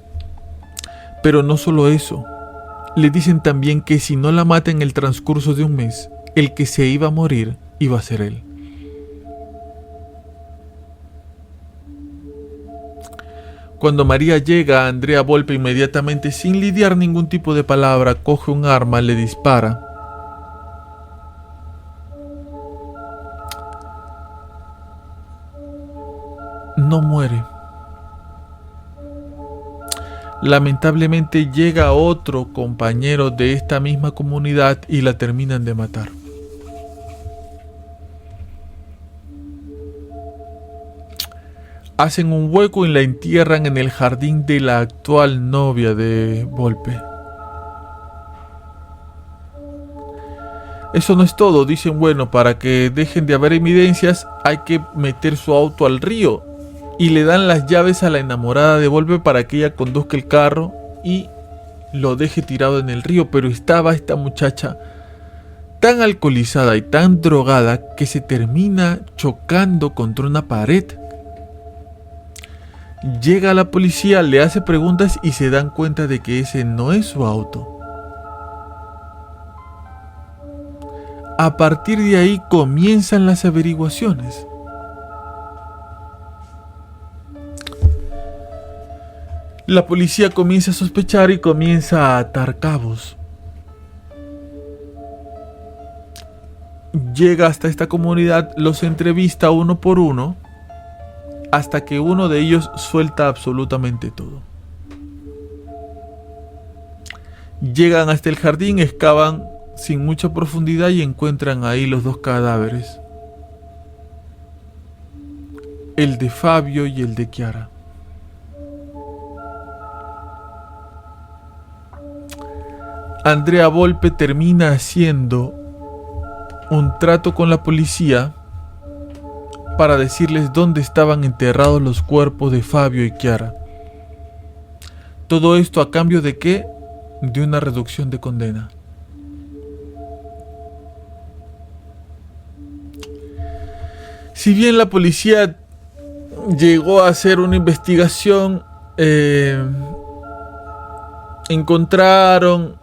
Pero no solo eso, le dicen también que si no la mata en el transcurso de un mes, el que se iba a morir iba a ser él. Cuando María llega, Andrea Volpe inmediatamente, sin lidiar ningún tipo de palabra, coge un arma, le dispara. No muere. Lamentablemente llega otro compañero de esta misma comunidad y la terminan de matar. Hacen un hueco y la entierran en el jardín de la actual novia de Volpe. Eso no es todo, dicen, bueno, para que dejen de haber evidencias hay que meter su auto al río. Y le dan las llaves a la enamorada de Volpe para que ella conduzca el carro y lo deje tirado en el río. Pero estaba esta muchacha tan alcoholizada y tan drogada que se termina chocando contra una pared. Llega la policía, le hace preguntas y se dan cuenta de que ese no es su auto. A partir de ahí comienzan las averiguaciones. La policía comienza a sospechar y comienza a atar cabos. Llega hasta esta comunidad, los entrevista uno por uno, hasta que uno de ellos suelta absolutamente todo. Llegan hasta el jardín, excavan sin mucha profundidad y encuentran ahí los dos cadáveres. El de Fabio y el de Chiara. Andrea Volpe termina haciendo un trato con la policía para decirles dónde estaban enterrados los cuerpos de Fabio y Chiara. Todo esto a cambio de ¿qué? De una reducción de condena. Si bien la policía llegó a hacer una investigación, encontraron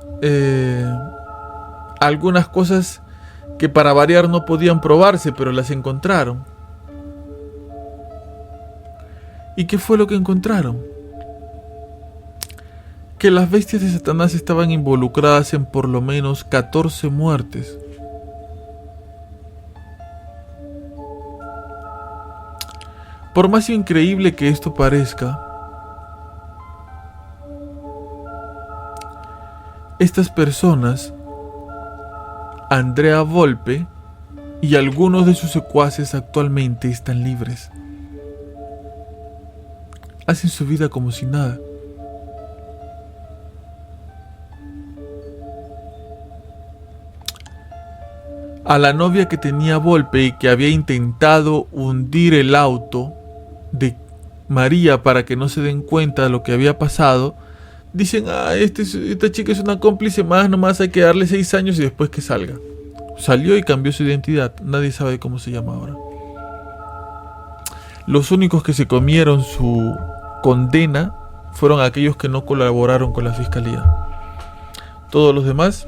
algunas cosas que para variar no podían probarse, pero las encontraron. ¿Y qué fue lo que encontraron? Que las bestias de Satanás estaban involucradas en por lo menos 14 muertes. Por más increíble que esto parezca, estas personas, Andrea Volpe y algunos de sus secuaces actualmente están libres. Hacen su vida como si nada. A la novia que tenía Volpe y que había intentado hundir el auto de María para que no se den cuenta de lo que había pasado, dicen, esta chica es una cómplice más, nomás hay que darle 6 años y después que salga. Salió y cambió su identidad, nadie sabe cómo se llama ahora. Los únicos que se comieron su condena fueron aquellos que no colaboraron con la fiscalía. Todos los demás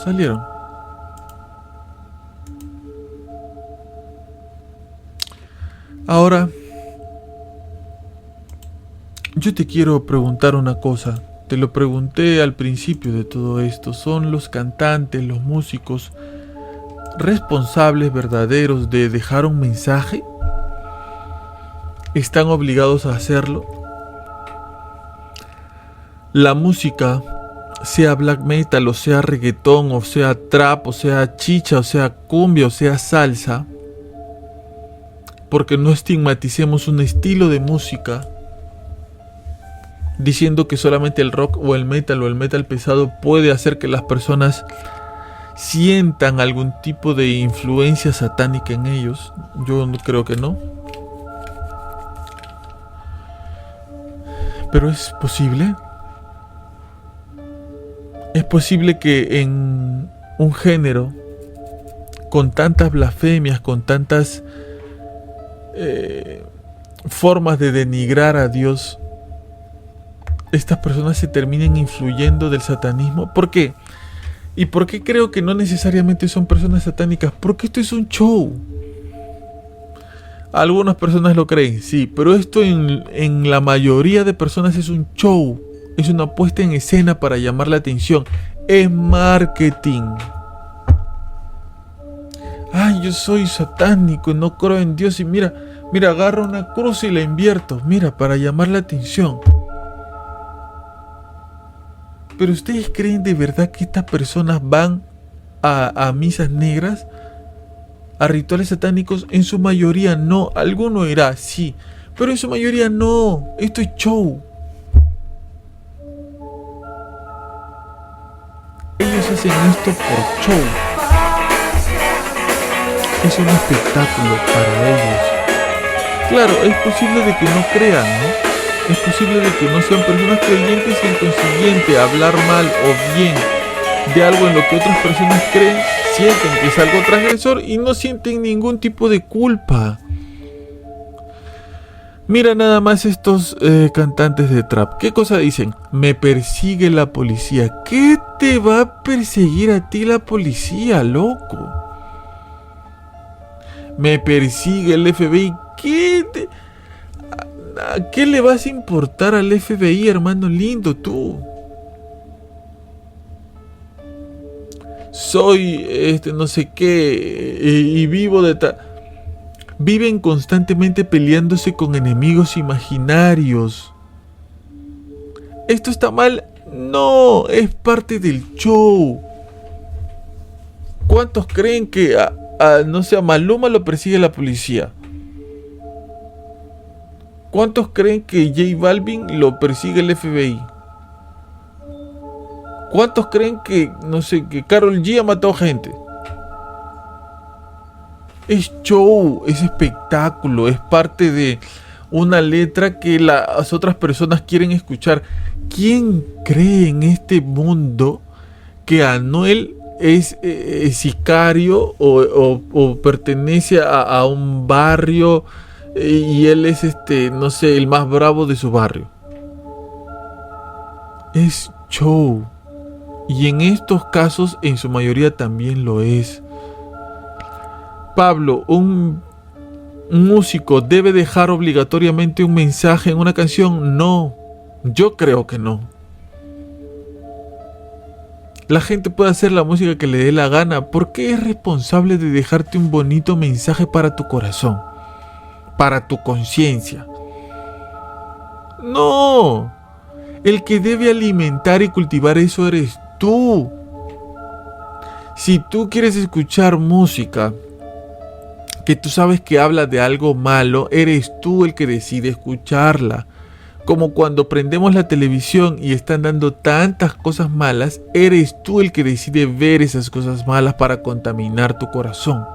salieron. Ahora, yo te quiero preguntar una cosa. Te lo pregunté al principio de todo esto. ¿Son los cantantes, los músicos, responsables verdaderos de dejar un mensaje? ¿Están obligados a hacerlo? La música, sea black metal, o sea reggaetón, o sea trap, o sea chicha, o sea cumbia, o sea salsa, porque no estigmaticemos un estilo de música diciendo que solamente el rock o el metal pesado puede hacer que las personas sientan algún tipo de influencia satánica en ellos. Yo creo que no. Pero es posible. Es posible que en un género con tantas blasfemias, con tantas formas de denigrar a Dios, estas personas se terminen influyendo del satanismo. ¿Por qué? ¿Y por qué creo que no necesariamente son personas satánicas? Porque esto es un show. Algunas personas lo creen, sí, pero esto en la mayoría de personas es un show. Es una puesta en escena para llamar la atención. Es marketing. Ay, yo soy satánico, no creo en Dios. Y mira, agarro una cruz y la invierto. Mira, para llamar la atención. Pero ¿ustedes creen de verdad que estas personas van a misas negras? ¿A rituales satánicos? En su mayoría no. Alguno irá, sí. Pero en su mayoría no. Esto es show. Ellos hacen esto por show. Es un espectáculo para ellos. Claro, es posible de que no crean, ¿no? Es posible de que no sean personas creyentes y en consiguiente hablar mal o bien de algo en lo que otras personas creen, sienten que es algo transgresor y no sienten ningún tipo de culpa. Mira nada más estos cantantes de trap. ¿Qué cosa dicen? Me persigue la policía. ¿Qué te va a perseguir a ti la policía, loco? Me persigue el FBI. ¿A qué le vas a importar al FBI, hermano lindo, tú? Soy no sé qué y vivo de tal. Viven constantemente peleándose con enemigos imaginarios. ¿Esto está mal? No, es parte del show. ¿Cuántos creen que no sé, a Maluma lo persigue la policía? ¿Cuántos creen que J Balvin lo persigue el FBI? ¿Cuántos creen que, no sé, que Karol G ha matado gente? Es show, es espectáculo, es parte de una letra que las otras personas quieren escuchar. ¿Quién cree en este mundo que Anuel es sicario o pertenece a un barrio y él es no sé, el más bravo de su barrio? Es show. Y en estos casos, en su mayoría también lo es. Pablo, ¿un músico debe dejar obligatoriamente un mensaje en una canción? No, yo creo que no. La gente puede hacer la música que le dé la gana. ¿Por qué es responsable de dejarte un bonito mensaje para tu corazón? Para tu conciencia. No. El que debe alimentar y cultivar eso eres tú. Si tú quieres escuchar música que tú sabes que habla de algo malo, eres tú el que decide escucharla. Como cuando prendemos la televisión y están dando tantas cosas malas, eres tú el que decide ver esas cosas malas para contaminar tu corazón.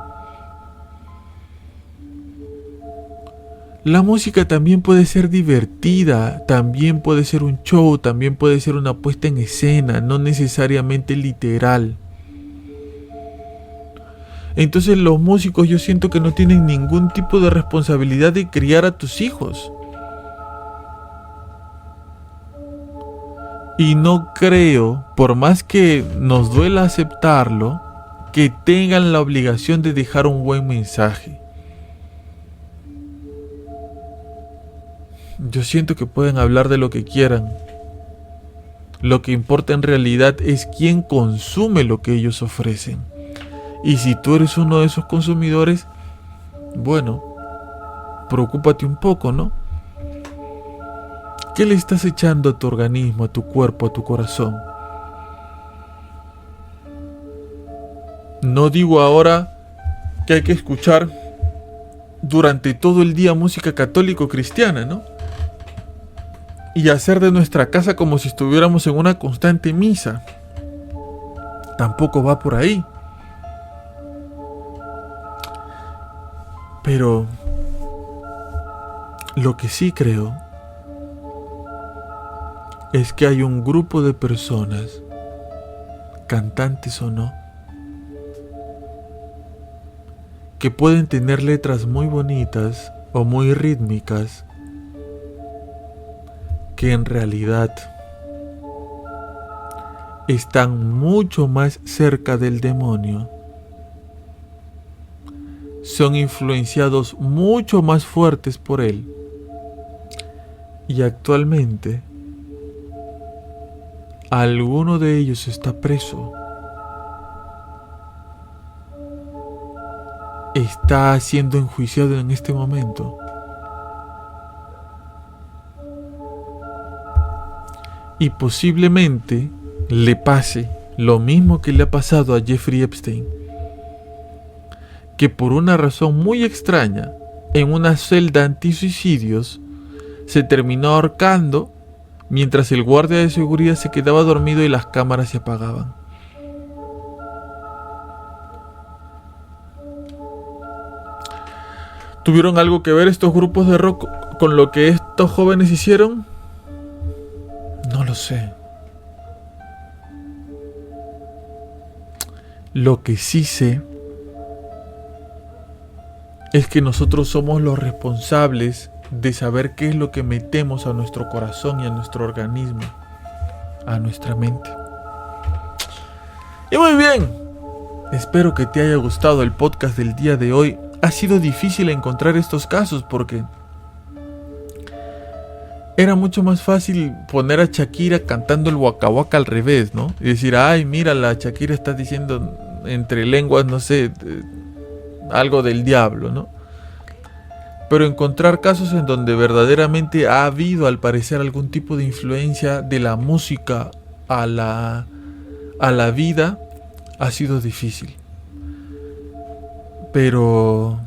La música también puede ser divertida, también puede ser un show, también puede ser una puesta en escena, no necesariamente literal. Entonces los músicos, yo siento que no tienen ningún tipo de responsabilidad de criar a tus hijos. Y no creo, por más que nos duela aceptarlo, que tengan la obligación de dejar un buen mensaje. Yo siento que pueden hablar de lo que quieran. Lo que importa en realidad es quién consume lo que ellos ofrecen. Y si tú eres uno de esos consumidores, bueno, preocúpate un poco, ¿no? ¿Qué le estás echando a tu organismo, a tu cuerpo, a tu corazón? No digo ahora que hay que escuchar durante todo el día música católico-cristiana, ¿no? Y hacer de nuestra casa como si estuviéramos en una constante misa. Tampoco va por ahí. Pero lo que sí creo es que hay un grupo de personas, cantantes o no, que pueden tener letras muy bonitas o muy rítmicas, que en realidad están mucho más cerca del demonio, son influenciados mucho más fuertes por él, y actualmente alguno de ellos está preso, está siendo enjuiciado en este momento. Y posiblemente le pase lo mismo que le ha pasado a Jeffrey Epstein, que por una razón muy extraña, en una celda antisuicidios, se terminó ahorcando mientras el guardia de seguridad se quedaba dormido y las cámaras se apagaban. ¿Tuvieron algo que ver estos grupos de rock con lo que estos jóvenes hicieron? No lo sé. Lo que sí sé es que nosotros somos los responsables de saber qué es lo que metemos a nuestro corazón y a nuestro organismo, a nuestra mente. Y muy bien, espero que te haya gustado el podcast del día de hoy. Ha sido difícil encontrar estos casos porque era mucho más fácil poner a Shakira cantando el Waka Waka al revés, ¿no? Y decir, ay, mira, la Shakira está diciendo entre lenguas, no sé, algo del diablo, ¿no? Pero encontrar casos en donde verdaderamente ha habido, al parecer, algún tipo de influencia de la música a la vida ha sido difícil. Pero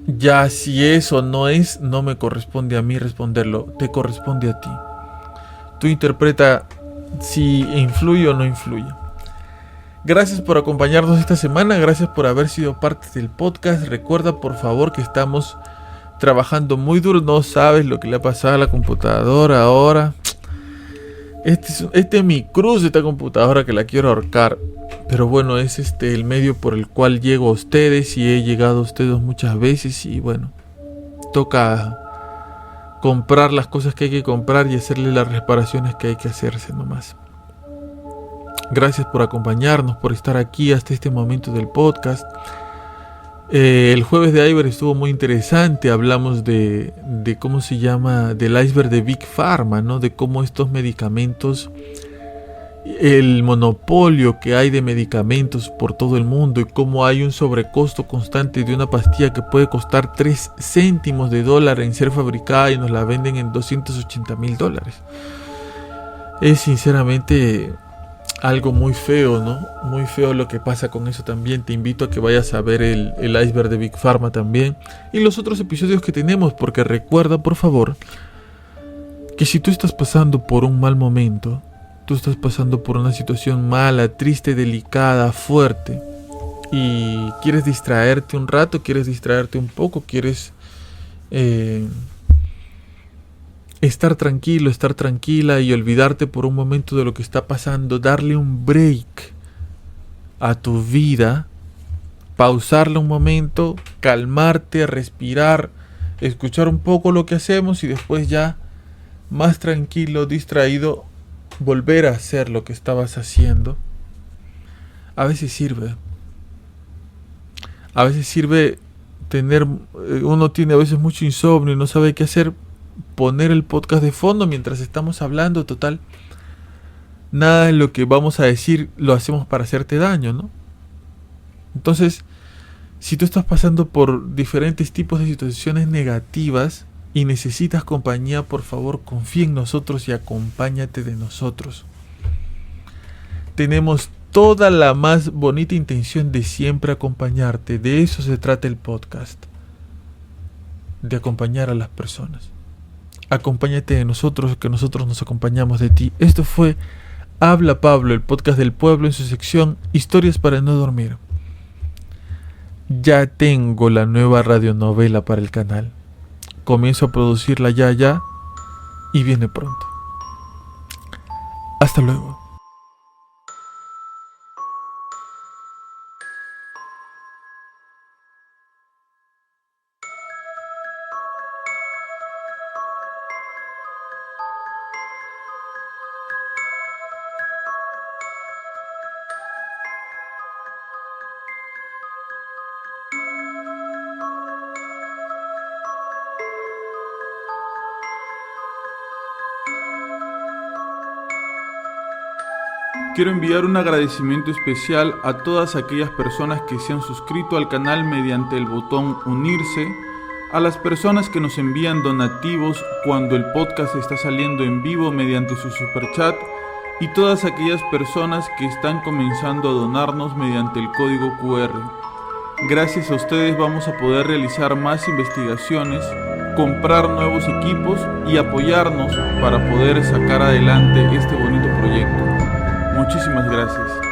ya si eso no es, no me corresponde a mí responderlo, te corresponde a ti. Tú interpreta si influye o no influye. Gracias por acompañarnos esta semana, gracias por haber sido parte del podcast. Recuerda por favor que estamos trabajando muy duro, no sabes lo que le ha pasado a la computadora ahora. Este es mi cruz de esta computadora que la quiero ahorcar. Pero bueno, es el medio por el cual llego a ustedes y he llegado a ustedes muchas veces. Y bueno, toca comprar las cosas que hay que comprar y hacerle las reparaciones que hay que hacerse nomás. Gracias por acompañarnos, por estar aquí hasta este momento del podcast. El jueves de iVer estuvo muy interesante. Hablamos de cómo se llama, del iceberg de Big Pharma, ¿no? De cómo estos medicamentos, el monopolio que hay de medicamentos por todo el mundo y cómo hay un sobrecosto constante de una pastilla que puede costar 3 céntimos de dólar en ser fabricada y nos la venden en $280,000. Es sinceramente algo muy feo, ¿no? Muy feo lo que pasa con eso también. Te invito a que vayas a ver el iceberg de Big Pharma también y los otros episodios que tenemos, porque recuerda por favor que si tú estás pasando por un mal momento, tú estás pasando por una situación mala, triste, delicada, fuerte y quieres distraerte un rato, quieres distraerte un poco, quieres estar tranquilo, estar tranquila y olvidarte por un momento de lo que está pasando, darle un break a tu vida, pausarle un momento, calmarte, respirar, escuchar un poco lo que hacemos y después ya más tranquilo, distraído, volver a hacer lo que estabas haciendo, a veces sirve. A veces sirve uno tiene a veces mucho insomnio y no sabe qué hacer, poner el podcast de fondo mientras estamos hablando, total. Nada de lo que vamos a decir lo hacemos para hacerte daño, ¿no? Entonces, si tú estás pasando por diferentes tipos de situaciones negativas y necesitas compañía, por favor, confía en nosotros y acompáñate de nosotros. Tenemos toda la más bonita intención de siempre acompañarte. De eso se trata el podcast. De acompañar a las personas. Acompáñate de nosotros, que nosotros nos acompañamos de ti. Esto fue Habla Pablo, el podcast del pueblo en su sección Historias para no dormir. Ya tengo la nueva radionovela para el canal. Comienzo a producirla ya y viene pronto. Hasta luego. Quiero enviar un agradecimiento especial a todas aquellas personas que se han suscrito al canal mediante el botón unirse, a las personas que nos envían donativos cuando el podcast está saliendo en vivo mediante su superchat y todas aquellas personas que están comenzando a donarnos mediante el código QR. Gracias a ustedes vamos a poder realizar más investigaciones, comprar nuevos equipos y apoyarnos para poder sacar adelante este bonito proyecto. Muchísimas gracias.